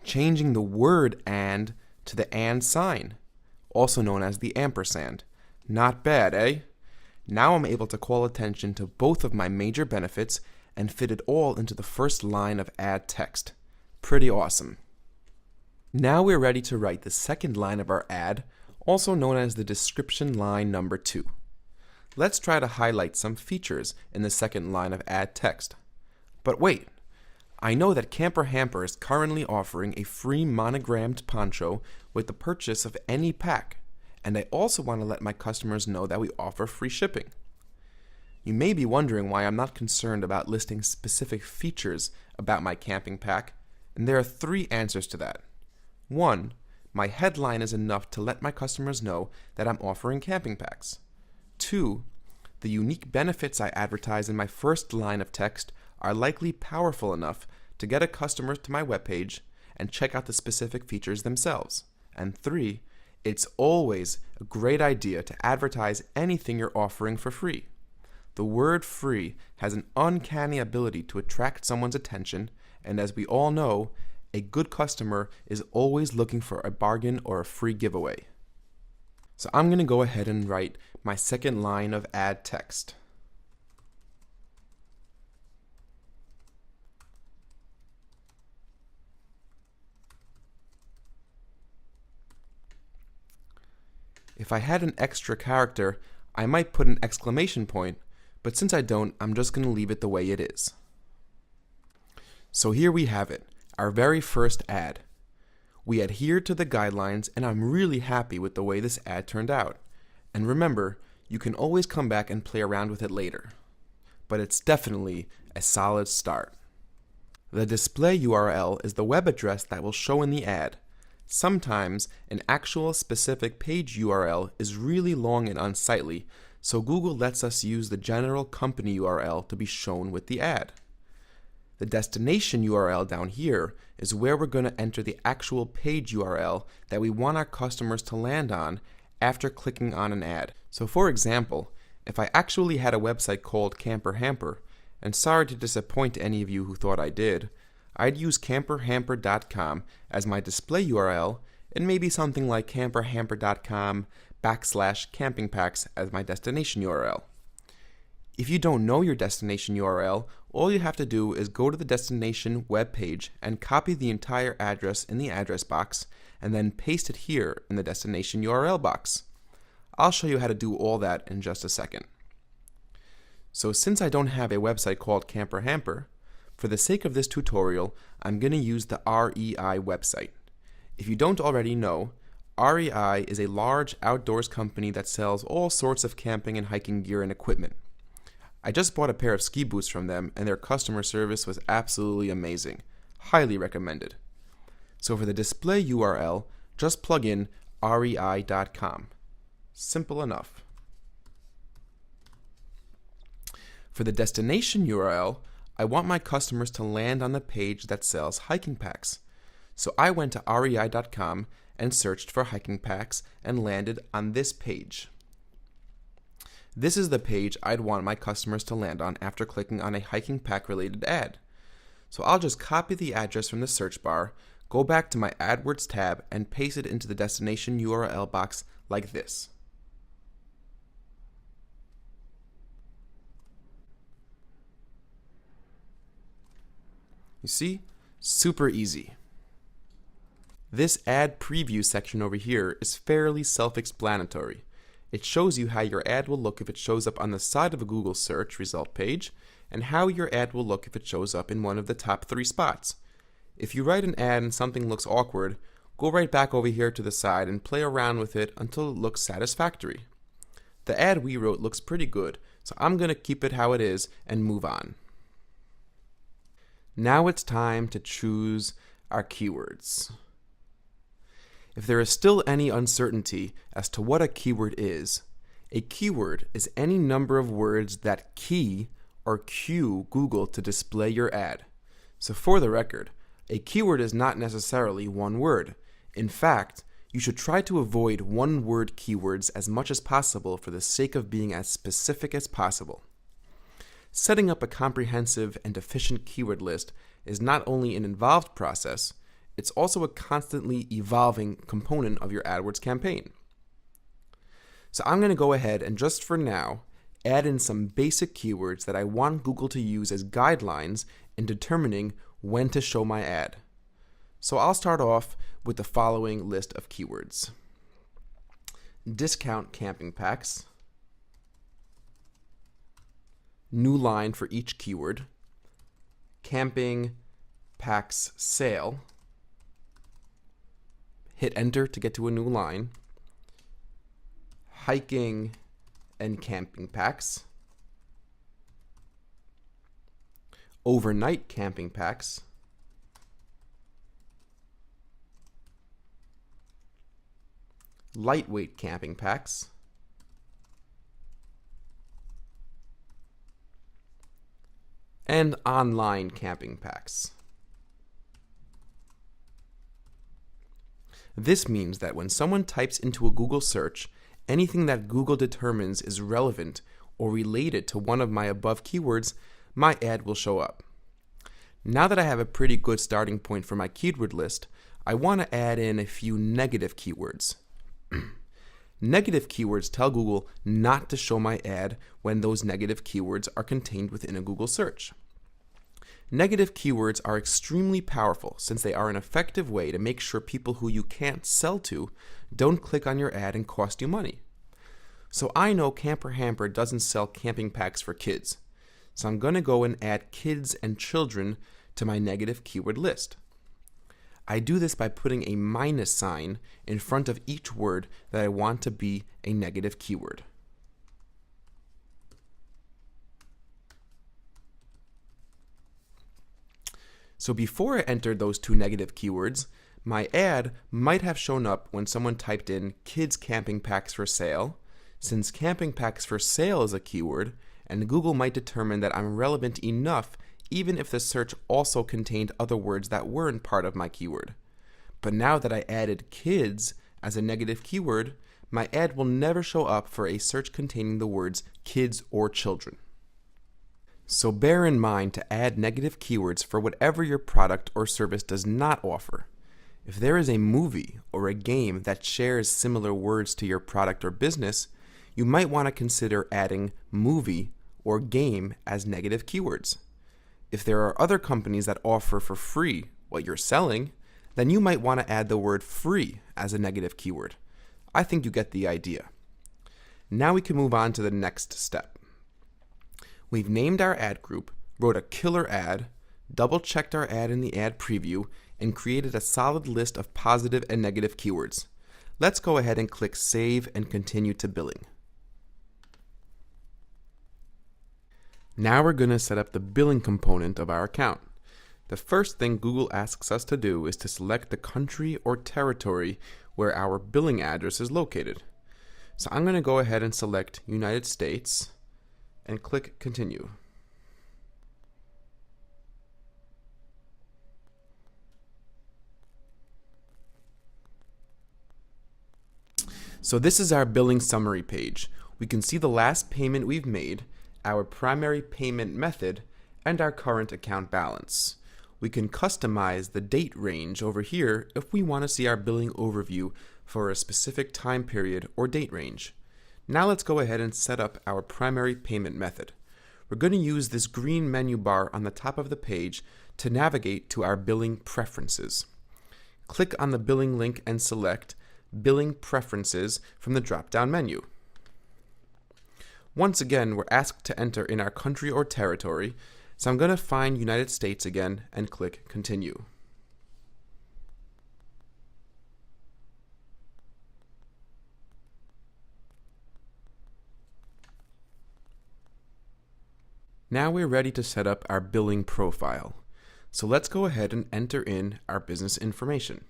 S2: Changing the word "and" to the "and" sign, also known as the ampersand. Not bad, eh? Now I'm able to call attention to both of my major benefits and fit it all into the first line of ad text. Pretty awesome. Now we're ready to write the second line of our ad, also known as the description line number 2. Let's try to highlight some features in the second line of ad text. But wait, I know that Camper Hamper is currently offering a free monogrammed poncho with the purchase of any pack, and I also want to let my customers know that we offer free shipping. You may be wondering why I'm not concerned about listing specific features about my camping pack, and there are 3 answers to that. 1, my headline is enough to let my customers know that I'm offering camping packs. 2, the unique benefits I advertise in my first line of text are likely powerful enough to get a customer to my webpage and check out the specific features themselves. And 3, it's always a great idea to advertise anything you're offering for free. The word free has an uncanny ability to attract someone's attention, and as we all know, a good customer is always looking for a bargain or a free giveaway. So I'm going to go ahead and write my second line of ad text. If I had an extra character, I might put an exclamation point, but since I don't, I'm just going to leave it the way it is. So here we have it, our very first ad. We adhered to the guidelines, and I'm really happy with the way this ad turned out. And remember, you can always come back and play around with it later. But it's definitely a solid start. The display URL is the web address that will show in the ad. Sometimes an actual specific page URL is really long and unsightly, so Google lets us use the general company URL to be shown with the ad. The destination URL down here is where we're going to enter the actual page URL that we want our customers to land on after clicking on an ad. So for example, if I actually had a website called Camper Hamper, and sorry to disappoint any of you who thought I did, I'd use camperhamper.com as my display URL and maybe something like camperhamper.com/campingpacks as my destination URL. If you don't know your destination URL, all you have to do is go to the destination web page and copy the entire address in the address box and then paste it here in the destination URL box. I'll show you how to do all that in just a second. So since I don't have a website called Camper Hamper, for the sake of this tutorial, I'm going to use the REI website. If you don't already know, REI is a large outdoors company that sells all sorts of camping and hiking gear and equipment. I just bought a pair of ski boots from them, and their customer service was absolutely amazing. Highly recommended. So for the display URL, just plug in rei.com. Simple enough. For the destination URL, I want my customers to land on the page that sells hiking packs. So I went to rei.com and searched for hiking packs and landed on this page. This is the page I'd want my customers to land on after clicking on a hiking pack related ad. So I'll just copy the address from the search bar, go back to my AdWords tab, and paste it into the destination URL box like this. You see? Super easy. This ad preview section over here is fairly self-explanatory. It shows you how your ad will look if it shows up on the side of a Google search result page, and how your ad will look if it shows up in one of the top 3 spots. If you write an ad and something looks awkward, go right back over here to the side and play around with it until it looks satisfactory. The ad we wrote looks pretty good, so I'm going to keep it how it is and move on. Now it's time to choose our keywords. If there is still any uncertainty as to what a keyword is any number of words that key or cue Google to display your ad. So for the record, a keyword is not necessarily one word. In fact, You should try to avoid one-word keywords as much as possible for the sake of being as specific as possible. Setting up a comprehensive and efficient keyword list is not only an involved process, it's also a constantly evolving component of your AdWords campaign. So I'm going to go ahead and just for now, add in some basic keywords that I want Google to use as guidelines in determining when to show my ad. So I'll start off with the following list of keywords. Discount camping packs. New line for each keyword. Camping packs sale. Hit enter to get to a new line. Hiking and camping packs. Overnight camping packs. Lightweight camping packs. And online camping packs. This means that when someone types into a Google search anything that Google determines is relevant or related to one of my above keywords, my ad will show up. Now that I have a pretty good starting point for my keyword list, I want to add in a few negative keywords. Negative keywords tell Google not to show my ad when those negative keywords are contained within a Google search. Negative keywords are extremely powerful since they are an effective way to make sure people who you can't sell to don't click on your ad and cost you money. So I know Camper Hamper doesn't sell camping packs for kids, so I'm going to go and add kids and children to my negative keyword list. I do this by putting a minus sign in front of each word that I want to be a negative keyword. So before I entered those two negative keywords, my ad might have shown up when someone typed in kids camping packs for sale, since camping packs for sale is a keyword, and Google might determine that I'm relevant enough even if the search also contained other words that weren't part of my keyword. But now that I added kids as a negative keyword, my ad will never show up for a search containing the words kids or children. So bear in mind to add negative keywords for whatever your product or service does not offer. If there is a movie or a game that shares similar words to your product or business, you might want to consider adding movie or game as negative keywords. If there are other companies that offer for free what you're selling, then you might want to add the word free as a negative keyword. I think you get the idea. Now we can move on to the next step. We've named our ad group, wrote a killer ad, double-checked our ad in the ad preview, and created a solid list of positive and negative keywords. Let's go ahead and click Save and continue to billing. Now we're going to set up the billing component of our account. The first thing Google asks us to do is to select the country or territory where our billing address is located. So I'm going to go ahead and select United States and click Continue. So this is our billing summary page. We can see the last payment we've made, our primary payment method, and our current account balance. We can customize the date range over here if we want to see our billing overview for a specific time period or date range. Now let's go ahead and set up our primary payment method. We're going to use this green menu bar on the top of the page to navigate to our billing preferences. Click on the billing link and select Billing Preferences from the drop-down menu. Once again, we're asked to enter in our country or territory, so I'm going to find United States again and click Continue. Now we're ready to set up our billing profile. So let's go ahead and enter in our business information.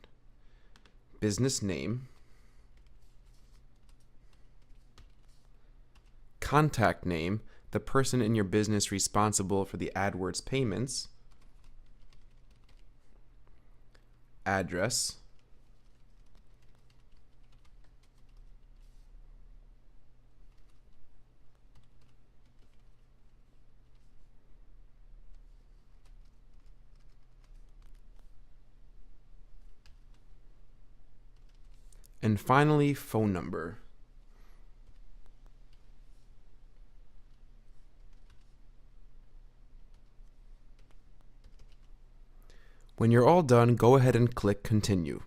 S2: Business name, contact name, the person in your business responsible for the AdWords payments, address, and finally phone number. When you're all done, go ahead and click Continue.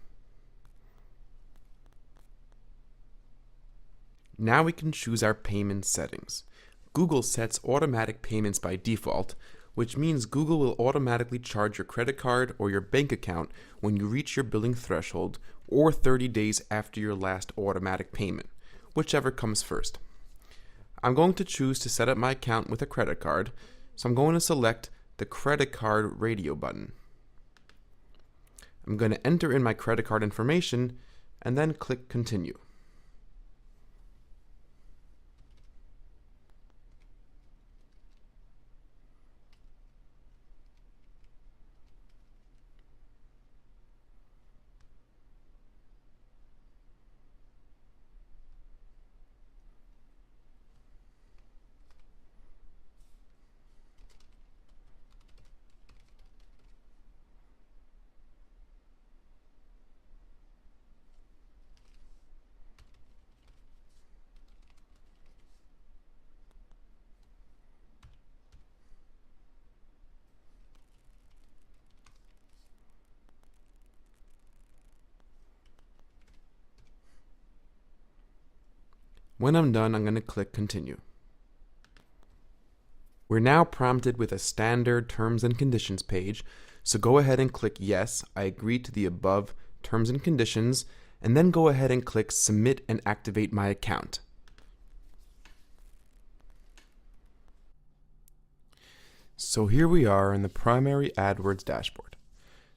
S2: Now we can choose our payment settings. Google sets automatic payments by default, which means Google will automatically charge your credit card or your bank account when you reach your billing threshold or 30 days after your last automatic payment, whichever comes first. I'm going to choose to set up my account with a credit card, so I'm going to select the credit card radio button. I'm going to enter in my credit card information and then click Continue. When I'm done, I'm going to click Continue. We're now prompted with a standard terms and conditions page, so go ahead and click Yes, I agree to the above terms and conditions, and then go ahead and click Submit and activate my account. So here we are in the primary AdWords dashboard.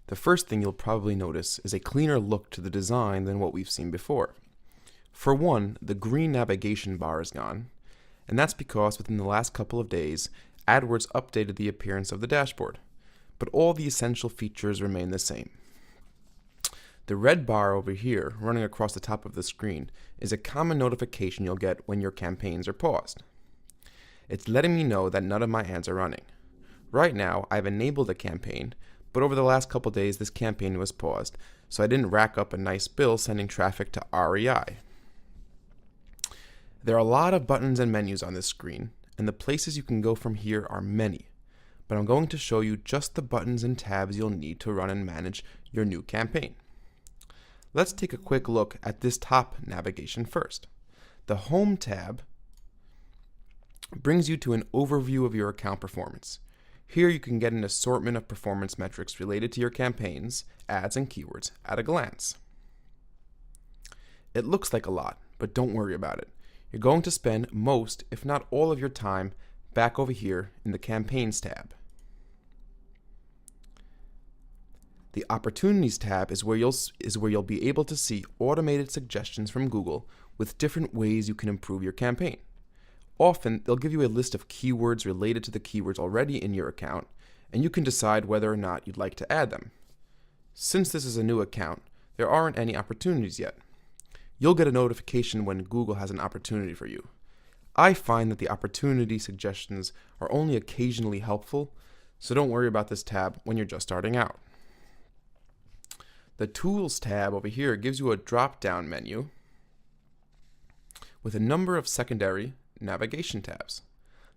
S2: The first thing you'll probably notice is a cleaner look to the design than what we've seen before. For one, the green navigation bar is gone, and that's because within the last couple of days, AdWords updated the appearance of the dashboard, but all the essential features remain the same. The red bar over here, running across the top of the screen, is a common notification you'll get when your campaigns are paused. It's letting me know that none of my ads are running. Right now, I've enabled a campaign, but over the last couple of days, this campaign was paused, so I didn't rack up a nice bill sending traffic to REI. There are a lot of buttons and menus on this screen, and the places you can go from here are many, but I'm going to show you just the buttons and tabs you'll need to run and manage your new campaign. Let's take a quick look at this top navigation first. The Home tab brings you to an overview of your account performance. Here you can get an assortment of performance metrics related to your campaigns, ads, and keywords at a glance. It looks like a lot, but don't worry about it. You're going to spend most, if not all of your time back over here in the Campaigns tab. The Opportunities tab is where you'll be able to see automated suggestions from Google with different ways you can improve your campaign. Often, they'll give you a list of keywords related to the keywords already in your account, and you can decide whether or not you'd like to add them. Since this is a new account, there aren't any opportunities yet. You'll get a notification when Google has an opportunity for you. I find that the opportunity suggestions are only occasionally helpful, so don't worry about this tab when you're just starting out. The Tools tab over here gives you a drop-down menu with a number of secondary navigation tabs.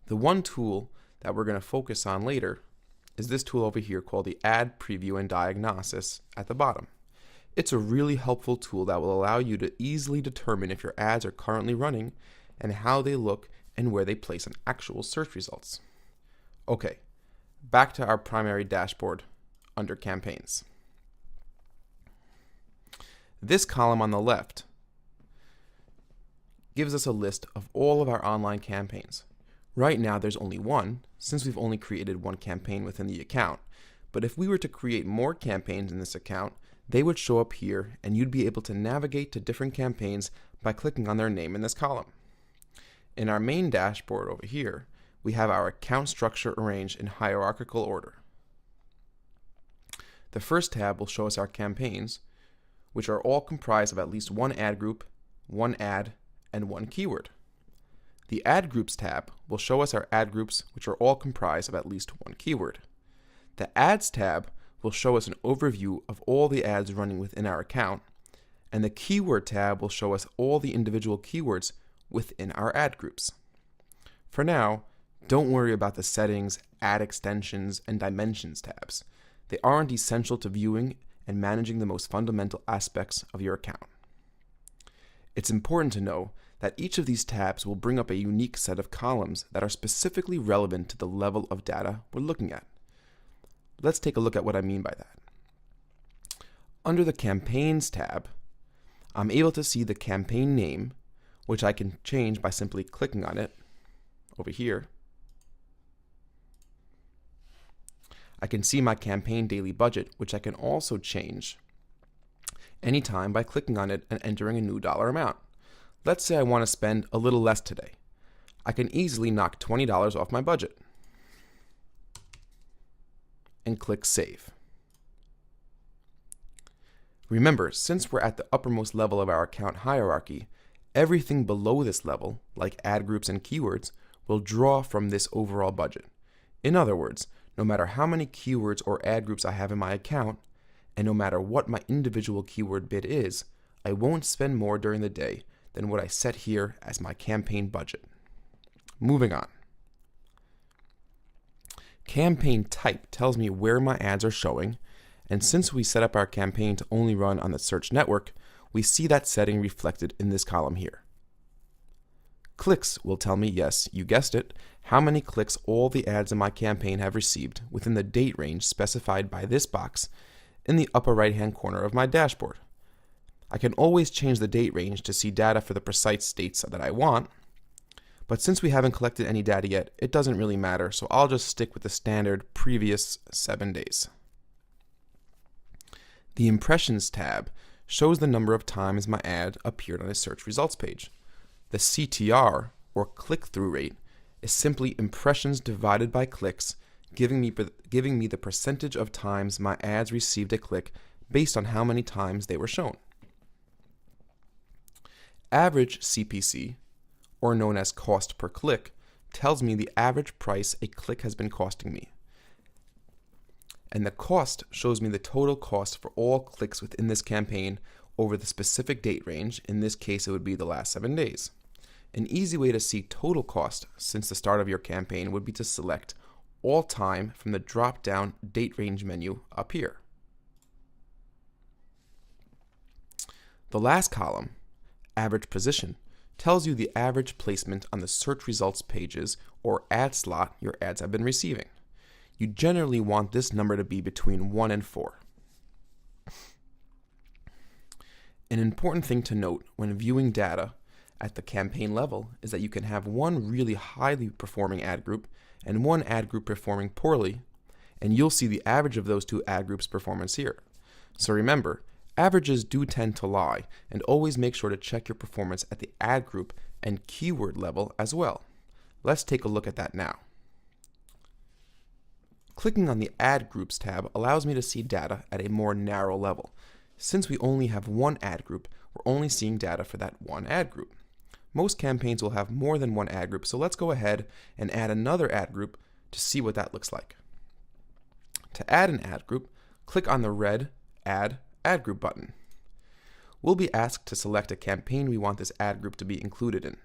S2: The one tool that we're going to focus on later is this tool over here called the Ad Preview and Diagnosis at the bottom. It's a really helpful tool that will allow you to easily determine if your ads are currently running and how they look and where they place in actual search results. Okay, back to our primary dashboard under Campaigns. This column on the left gives us a list of all of our online campaigns. Right now there's only one, since we've only created one campaign within the account, but if we were to create more campaigns in this account, they would show up here and you'd be able to navigate to different campaigns by clicking on their name in this column. In our main dashboard over here, we have our account structure arranged in hierarchical order. The first tab will show us our campaigns, which are all comprised of at least one ad group, one ad, and one keyword. The Ad Groups tab will show us our ad groups, which are all comprised of at least one keyword. The Ads tab will show us an overview of all the ads running within our account, and the Keyword tab will show us all the individual keywords within our ad groups. For now, don't worry about the Settings, Ad Extensions, and Dimensions tabs. They aren't essential to viewing and managing the most fundamental aspects of your account. It's important to know that each of these tabs will bring up a unique set of columns that are specifically relevant to the level of data we're looking at. Let's take a look at what I mean by that. Under the Campaigns tab, I'm able to see the campaign name, which I can change by simply clicking on it over here. I can see my campaign daily budget, which I can also change anytime by clicking on it and entering a new dollar amount. Let's say I want to spend a little less today. I can easily knock $20 off my budget and click Save. Remember, since we're at the uppermost level of our account hierarchy, everything below this level, like ad groups and keywords, will draw from this overall budget. In other words, no matter how many keywords or ad groups I have in my account, and no matter what my individual keyword bid is, I won't spend more during the day than what I set here as my campaign budget. Moving on. Campaign type tells me where my ads are showing, and since we set up our campaign to only run on the search network, we see that setting reflected in this column here. Clicks will tell me, yes, you guessed it, how many clicks all the ads in my campaign have received within the date range specified by this box in the upper right-hand corner of my dashboard. I can always change the date range to see data for the precise dates that I want, but since we haven't collected any data yet, it doesn't really matter, so I'll just stick with the standard previous 7 days. The Impressions tab shows the number of times my ad appeared on a search results page. The CTR, or click-through rate, is simply impressions divided by clicks, giving me the percentage of times my ads received a click based on how many times they were shown. Average CPC, or known as cost per click, tells me the average price a click has been costing me. And the cost shows me the total cost for all clicks within this campaign over the specific date range. In this case, it would be the last 7 days. An easy way to see total cost since the start of your campaign would be to select all time from the drop-down date range menu up here. The last column, average position, tells you the average placement on the search results pages or ad slot your ads have been receiving. You generally want this number to be between 1 and 4. An important thing to note when viewing data at the campaign level is that you can have one really highly performing ad group and one ad group performing poorly, and you'll see the average of those two ad groups' performance here. So remember, averages do tend to lie, and always make sure to check your performance at the ad group and keyword level as well. Let's take a look at that now. Clicking on the Ad Groups tab allows me to see data at a more narrow level. Since we only have one ad group, we're only seeing data for that one ad group. Most campaigns will have more than one ad group, so let's go ahead and add another ad group to see what that looks like. To add an ad group, click on the red Add Ad Group button. We'll be asked to select a campaign we want this ad group to be included in.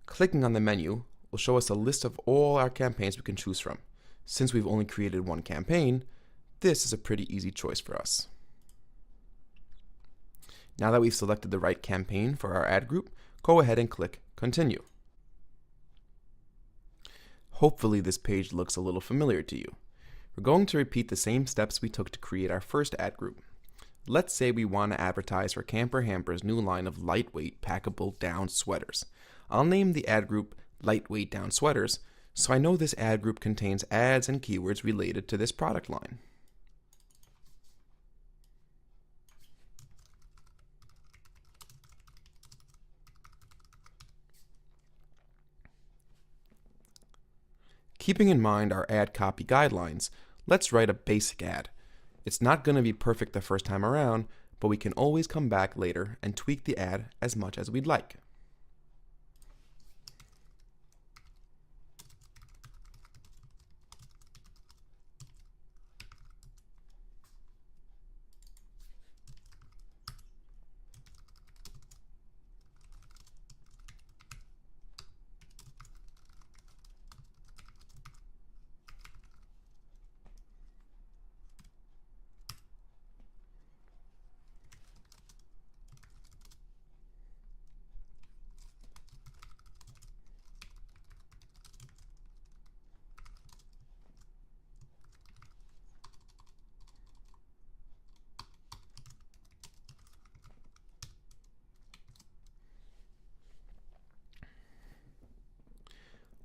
S2: Clicking on the menu will show us a list of all our campaigns we can choose from. Since we've only created one campaign, this is a pretty easy choice for us. Now that we've selected the right campaign for our ad group, go ahead and click Continue. Hopefully this page looks a little familiar to you. We're going to repeat the same steps we took to create our first ad group. Let's say we want to advertise for Camper Hamper's new line of lightweight packable down sweaters. I'll name the ad group Lightweight Down Sweaters, so I know this ad group contains ads and keywords related to this product line. Keeping in mind our ad copy guidelines, let's write a basic ad. It's not going to be perfect the first time around, but we can always come back later and tweak the ad as much as we'd like.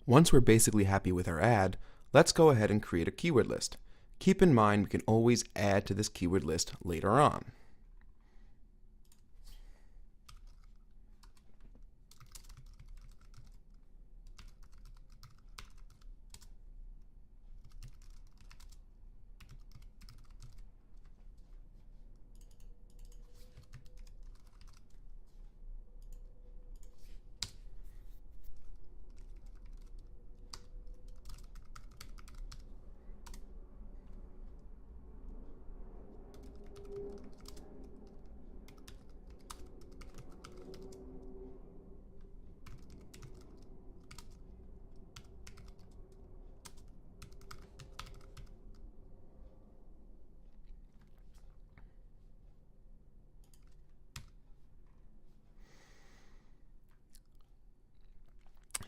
S2: Once we're basically happy with our ad, let's go ahead and create a keyword list. Keep in mind we can always add to this keyword list later on.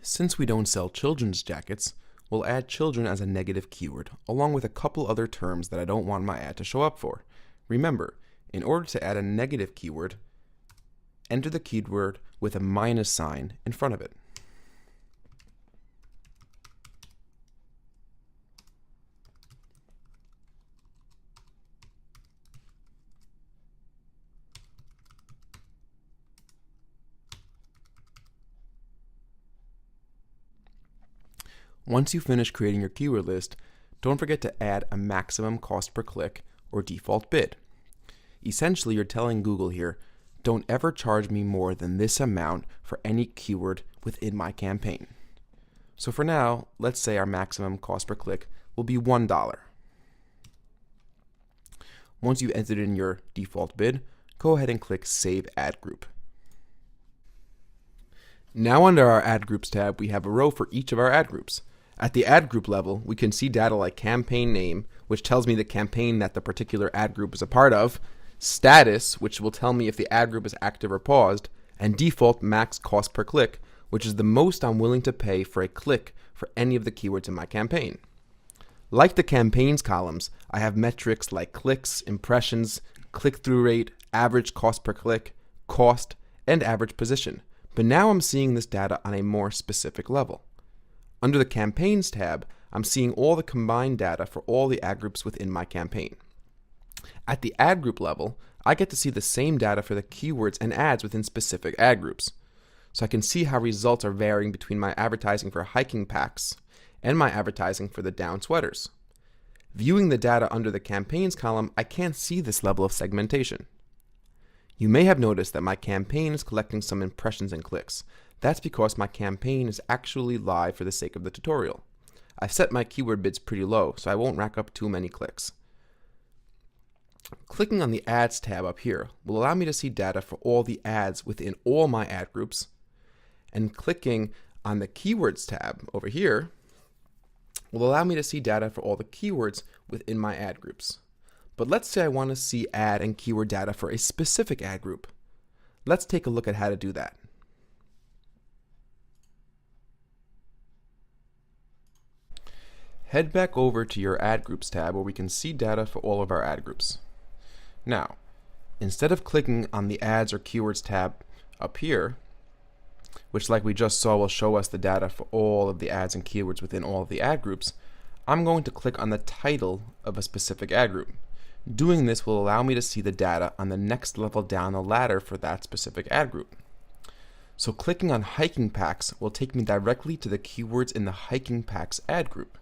S2: Since we don't sell children's jackets, we'll add children as a negative keyword, along with a couple other terms that I don't want my ad to show up for. Remember, in order to add a negative keyword, enter the keyword with a minus sign in front of it. Once you finish creating your keyword list, don't forget to add a maximum cost per click or default bid. Essentially, you're telling Google here, don't ever charge me more than this amount for any keyword within my campaign. So for now, let's say our maximum cost per click will be $1. Once you've entered in your default bid, go ahead and click Save Ad Group. Now under our Ad Groups tab, we have a row for each of our ad groups. At the ad group level, we can see data like campaign name, which tells me the campaign that the particular ad group is a part of, status, which will tell me if the ad group is active or paused, and default max cost per click, which is the most I'm willing to pay for a click for any of the keywords in my campaign. Like the campaigns columns, I have metrics like clicks, impressions, click-through rate, average cost per click, cost, and average position. But now I'm seeing this data on a more specific level. Under the Campaigns tab, I'm seeing all the combined data for all the ad groups within my campaign. At the ad group level, I get to see the same data for the keywords and ads within specific ad groups. So I can see how results are varying between my advertising for hiking packs and my advertising for the down sweaters. Viewing the data under the Campaigns column, I can't see this level of segmentation. You may have noticed that my campaign is collecting some impressions and clicks. That's because my campaign is actually live for the sake of the tutorial. I've set my keyword bids pretty low, so I won't rack up too many clicks. Clicking on the Ads tab up here will allow me to see data for all the ads within all my ad groups, and clicking on the Keywords tab over here will allow me to see data for all the keywords within my ad groups. But let's say I want to see ad and keyword data for a specific ad group. Let's take a look at how to do that. Head back over to your Ad Groups tab where we can see data for all of our ad groups. Now, instead of clicking on the Ads or Keywords tab up here, which like we just saw will show us the data for all of the ads and keywords within all of the ad groups, I'm going to click on the title of a specific ad group. Doing this will allow me to see the data on the next level down the ladder for that specific ad group. So clicking on hiking packs will take me directly to the keywords in the hiking packs ad group.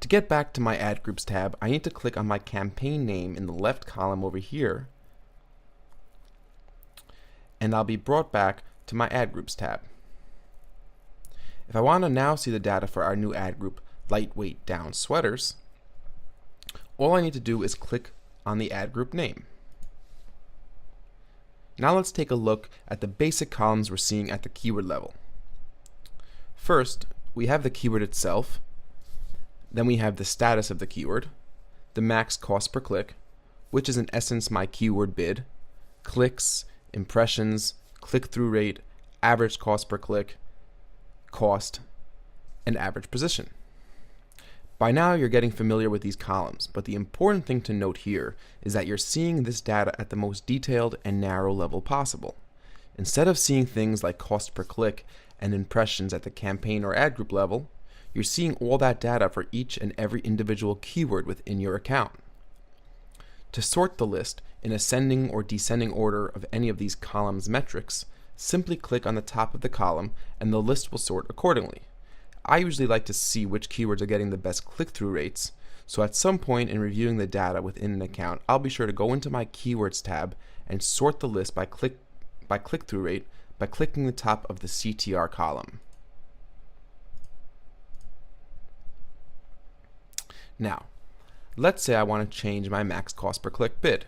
S2: To get back to my Ad Groups tab, I need to click on my campaign name in the left column over here, and I'll be brought back to my Ad Groups tab. If I want to now see the data for our new ad group, Lightweight Down Sweaters, all I need to do is click on the ad group name. Now let's take a look at the basic columns we're seeing at the keyword level. First, we have the keyword itself. Then we have the status of the keyword, the max cost per click, which is in essence my keyword bid, clicks, impressions, click-through rate, average cost per click, cost, and average position. By now you're getting familiar with these columns, but the important thing to note here is that you're seeing this data at the most detailed and narrow level possible. Instead of seeing things like cost per click and impressions at the campaign or ad group level, you're seeing all that data for each and every individual keyword within your account. To sort the list in ascending or descending order of any of these columns' metrics, simply click on the top of the column and the list will sort accordingly. I usually like to see which keywords are getting the best click-through rates, so at some point in reviewing the data within an account, I'll be sure to go into my Keywords tab and sort the list by click-through rate by clicking the top of the CTR column. Now, let's say I want to change my max cost per click bid.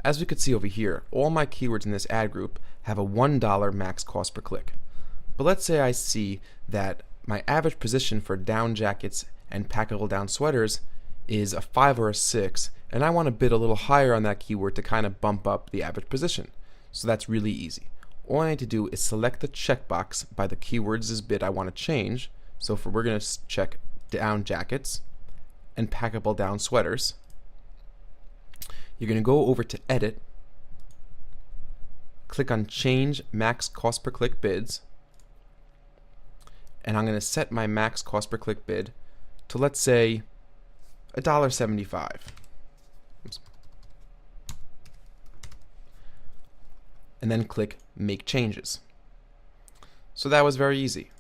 S2: As we could see over here, all my keywords in this ad group have a $1 max cost per click. But let's say I see that my average position for down jackets and packable down sweaters is a 5 or a 6, and I want to bid a little higher on that keyword to kind of bump up the average position. So that's really easy. All I need to do is select the checkbox by the keywords' bid I want to change. So we're going to check down jackets and packable down sweaters. You're going to go over to Edit, click on Change Max Cost Per Click Bids, and I'm going to set my max cost per click bid to, let's say, $1.75. And then click Make Changes. So that was very easy.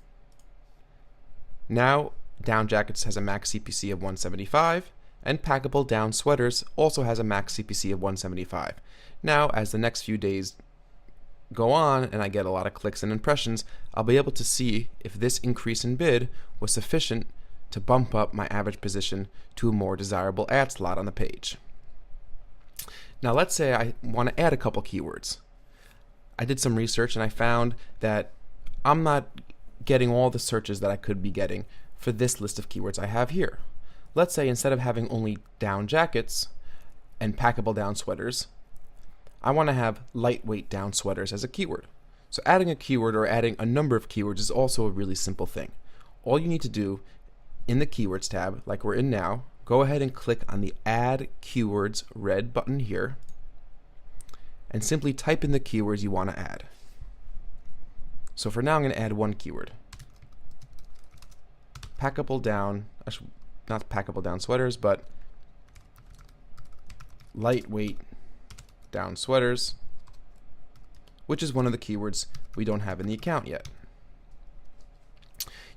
S2: Now, down jackets has a max CPC of $175, and packable down sweaters also has a max CPC of $175. Now, as the next few days go on and I get a lot of clicks and impressions, I'll be able to see if this increase in bid was sufficient to bump up my average position to a more desirable ad slot on the page. Now let's say I want to add a couple keywords. I did some research and I found that I'm not getting all the searches that I could be getting for this list of keywords I have here. Let's say instead of having only down jackets and packable down sweaters, I want to have lightweight down sweaters as a keyword. So adding a keyword or adding a number of keywords is also a really simple thing. All you need to do in the Keywords tab, like we're in now, go ahead and click on the Add Keywords red button here and simply type in the keywords you want to add. So for now I'm going to add one keyword. Packable down, not packable down sweaters, but lightweight down sweaters, which is one of the keywords we don't have in the account yet.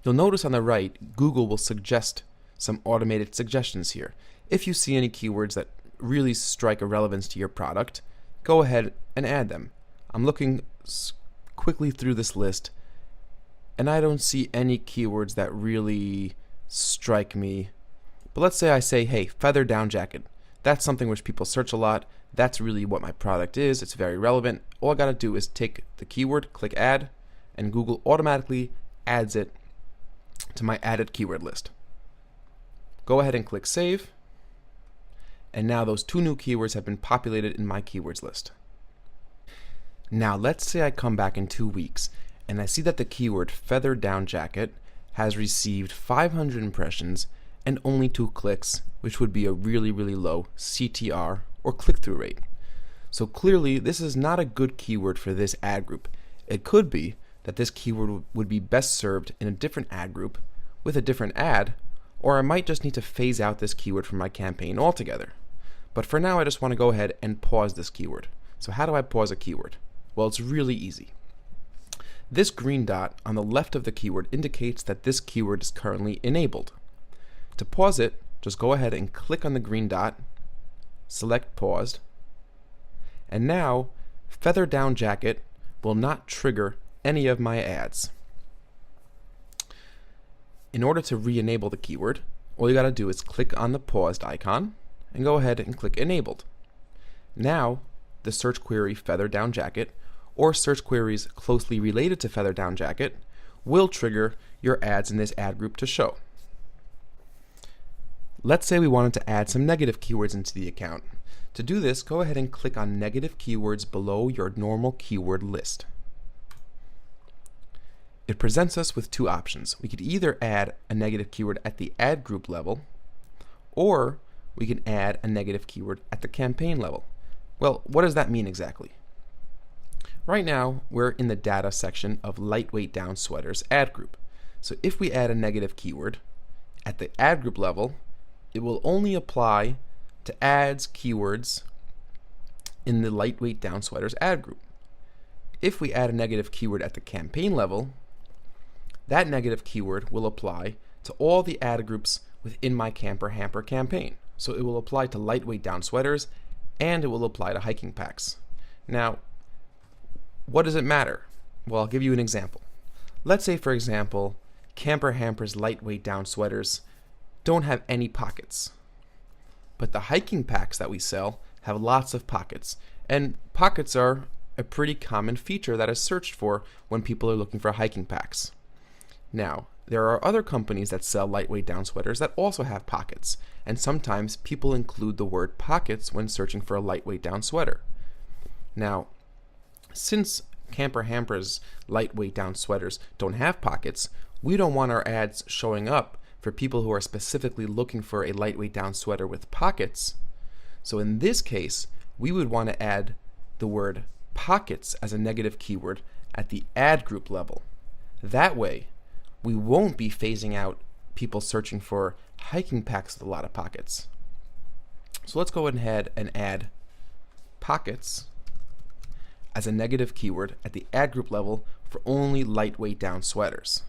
S2: You'll notice on the right, Google will suggest some automated suggestions here. If you see any keywords that really strike a relevance to your product, go ahead and add them. I'm looking quickly through this list, and I don't see any keywords that really strike me. But let's say I say, hey, feather down jacket. That's something which people search a lot. That's really what my product is. It's very relevant. All I gotta do is take the keyword, click add, and Google automatically adds it to my added keyword list. Go ahead and click save. And now those two new keywords have been populated in my keywords list. Now let's say I come back in 2 weeks and I see that the keyword feather down jacket has received 500 impressions and only 2 clicks, which would be a really, really low CTR or click-through rate. So clearly this is not a good keyword for this ad group. It could be that this keyword would be best served in a different ad group with a different ad, or I might just need to phase out this keyword from my campaign altogether. But for now I just want to go ahead and pause this keyword. So how do I pause a keyword? Well, it's really easy. This green dot on the left of the keyword indicates that this keyword is currently enabled. To pause it, just go ahead and click on the green dot, select paused, and now feather down jacket will not trigger any of my ads. In order to re-enable the keyword, all you gotta do is click on the paused icon and go ahead and click enabled. Now the search query feather down jacket or search queries closely related to feather down jacket will trigger your ads in this ad group to show. Let's say we wanted to add some negative keywords into the account. To do this, go ahead and click on negative keywords below your normal keyword list. It presents us with 2 options. We could either add a negative keyword at the ad group level, or we can add a negative keyword at the campaign level. Well, what does that mean exactly? Right now, we're in the data section of lightweight down sweaters ad group. So if we add a negative keyword at the ad group level, it will only apply to ads keywords in the lightweight down sweaters ad group. If we add a negative keyword at the campaign level, that negative keyword will apply to all the ad groups within my camper hamper campaign. So it will apply to lightweight down sweaters and it will apply to hiking packs. Now, what does it matter? Well, I'll give you an example. Let's say, for example, camper hampers lightweight down sweaters don't have any pockets. But the hiking packs that we sell have lots of pockets. And pockets are a pretty common feature that is searched for when people are looking for hiking packs. Now, there are other companies that sell lightweight down sweaters that also have pockets, and sometimes people include the word pockets when searching for a lightweight down sweater. Now, since camper hampers lightweight down sweaters don't have pockets, we don't want our ads showing up for people who are specifically looking for a lightweight down sweater with pockets. So in this case, we would want to add the word pockets as a negative keyword at the ad group level. That way, we won't be phasing out people searching for hiking packs with a lot of pockets. So let's go ahead and add pockets as a negative keyword at the ad group level for only lightweight down sweaters.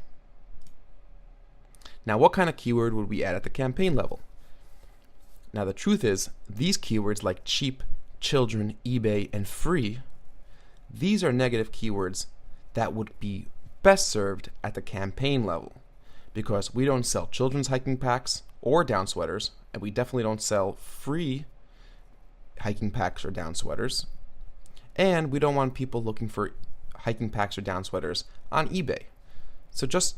S2: Now, what kind of keyword would we add at the campaign level? Now, the truth is, these keywords like cheap, children, eBay, and free, these are negative keywords that would be best served at the campaign level because we don't sell children's hiking packs or down sweaters, and we definitely don't sell free hiking packs or down sweaters, and we don't want people looking for hiking packs or down sweaters on eBay. So just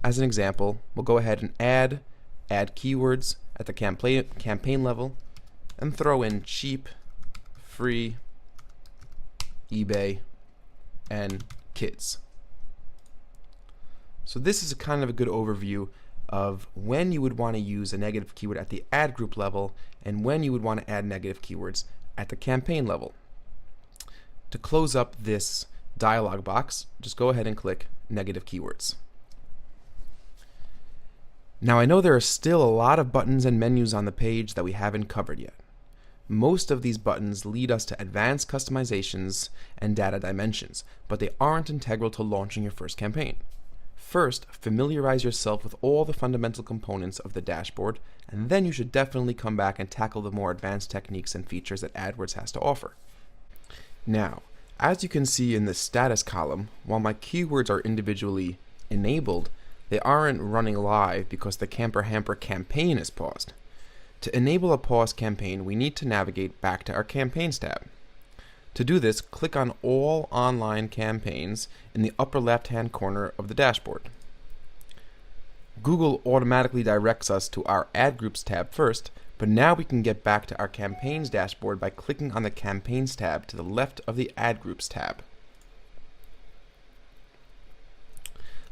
S2: as an example, we'll go ahead and add keywords at the campaign level and throw in cheap, free, eBay, and kids. So this is a kind of a good overview of when you would want to use a negative keyword at the ad group level and when you would want to add negative keywords at the campaign level. To close up this dialog box, just go ahead and click negative keywords. Now I know there are still a lot of buttons and menus on the page that we haven't covered yet. Most of these buttons lead us to advanced customizations and data dimensions, but they aren't integral to launching your first campaign. First, familiarize yourself with all the fundamental components of the dashboard, and then you should definitely come back and tackle the more advanced techniques and features that AdWords has to offer. Now, as you can see in the status column, while my keywords are individually enabled, they aren't running live because the camper hamper campaign is paused. To enable a paused campaign, we need to navigate back to our campaigns tab. To do this, click on all online campaigns in the upper left-hand corner of the dashboard. Google automatically directs us to our ad groups tab first, but now we can get back to our campaigns dashboard by clicking on the campaigns tab to the left of the ad groups tab.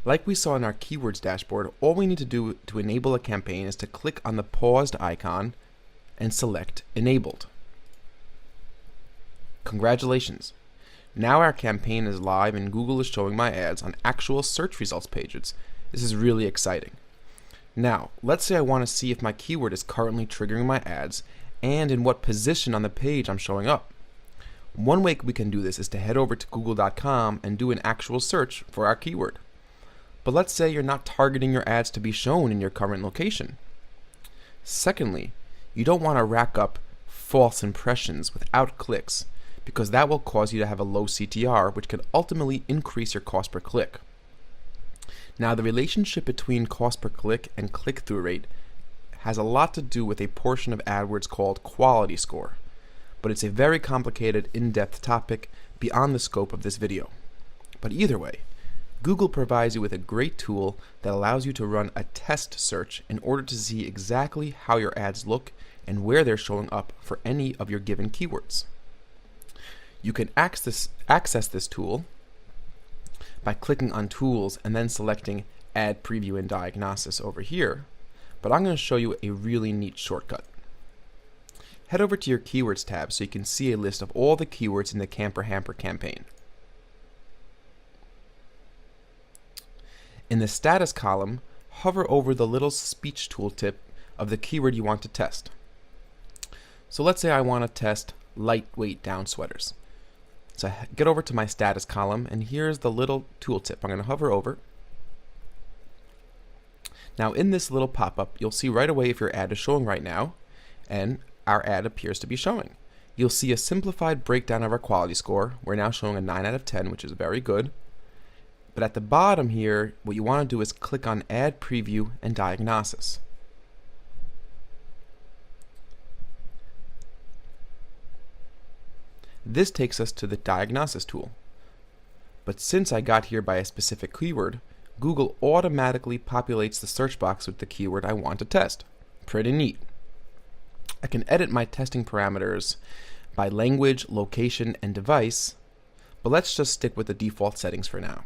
S2: Like we saw in our keywords dashboard, all we need to do to enable a campaign is to click on the paused icon and select enabled. Congratulations! Now our campaign is live and Google is showing my ads on actual search results pages. This is really exciting. Now, let's say I want to see if my keyword is currently triggering my ads and in what position on the page I'm showing up. One way we can do this is to head over to google.com and do an actual search for our keyword. But let's say you're not targeting your ads to be shown in your current location. Secondly, you don't want to rack up false impressions without clicks, because that will cause you to have a low CTR, which could ultimately increase your cost per click. Now, the relationship between cost per click and click-through rate has a lot to do with a portion of AdWords called quality score, but it's a very complicated, in-depth topic beyond the scope of this video. But either way, Google provides you with a great tool that allows you to run a test search in order to see exactly how your ads look and where they're showing up for any of your given keywords. You can access this tool by clicking on Tools and then selecting Ad Preview and Diagnosis over here, but I'm going to show you a really neat shortcut. Head over to your Keywords tab so you can see a list of all the keywords in the Camper Hamper campaign. In the status column, hover over the little speech tooltip of the keyword you want to test. So let's say I want to test lightweight down sweaters. So I get over to my status column, and here's the little tooltip. I'm going to hover over. Now in this little pop-up, you'll see right away if your ad is showing right now, and our ad appears to be showing. You'll see a simplified breakdown of our quality score. We're now showing a 9 out of 10, which is very good. But at the bottom here, what you want to do is click on Ad Preview and Diagnosis. This takes us to the Diagnosis tool. But since I got here by a specific keyword, Google automatically populates the search box with the keyword I want to test. Pretty neat. I can edit my testing parameters by language, location, and device, but let's just stick with the default settings for now.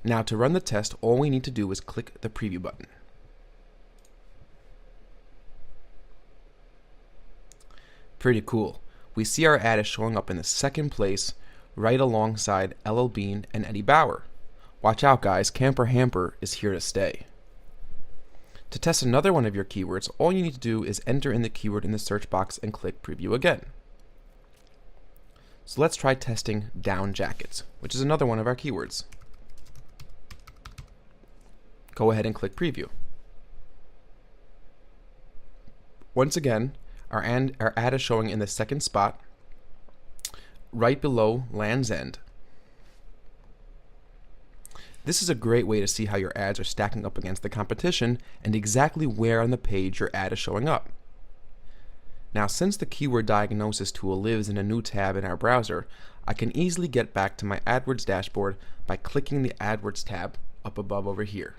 S2: Now to run the test, all we need to do is click the preview button. Pretty cool. We see our ad is showing up in the second place, right alongside LL Bean and Eddie Bauer. Watch out guys, Camper Hamper is here to stay. To test another one of your keywords, all you need to do is enter in the keyword in the search box and click preview again. So let's try testing down jackets, which is another one of our keywords. Go ahead and click preview. Once again, our ad is showing in the second spot, right below Land's End. This is a great way to see how your ads are stacking up against the competition and exactly where on the page your ad is showing up. Now, since the keyword diagnosis tool lives in a new tab in our browser, I can easily get back to my AdWords dashboard by clicking the AdWords tab up above over here.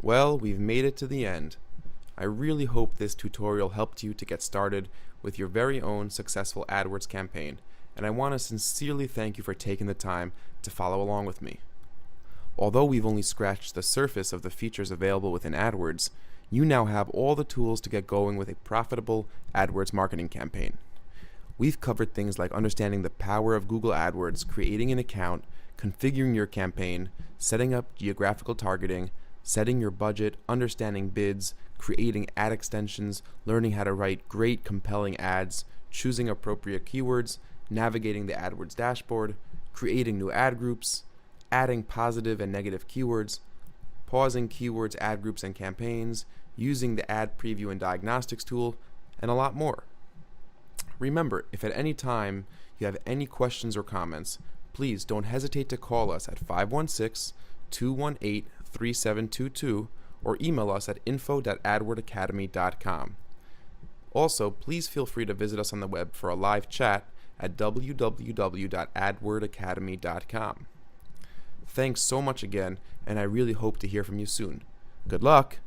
S2: Well, we've made it to the end. I really hope this tutorial helped you to get started with your very own successful AdWords campaign, and I want to sincerely thank you for taking the time to follow along with me. Although we've only scratched the surface of the features available within AdWords, you now have all the tools to get going with a profitable AdWords marketing campaign. We've covered things like understanding the power of Google AdWords, creating an account, configuring your campaign, setting up geographical targeting, setting your budget, understanding bids, creating ad extensions, learning how to write great, compelling ads, choosing appropriate keywords, navigating the AdWords dashboard, creating new ad groups, adding positive and negative keywords, pausing keywords, ad groups, and campaigns, using the ad preview and diagnostics tool, and a lot more. Remember, if at any time you have any questions or comments, please don't hesitate to call us at 516-218-3722 or email us at info@adwordacademy.com. Also, please feel free to visit us on the web for a live chat at www.adwordacademy.com. Thanks so much again, and I really hope to hear from you soon. Good luck!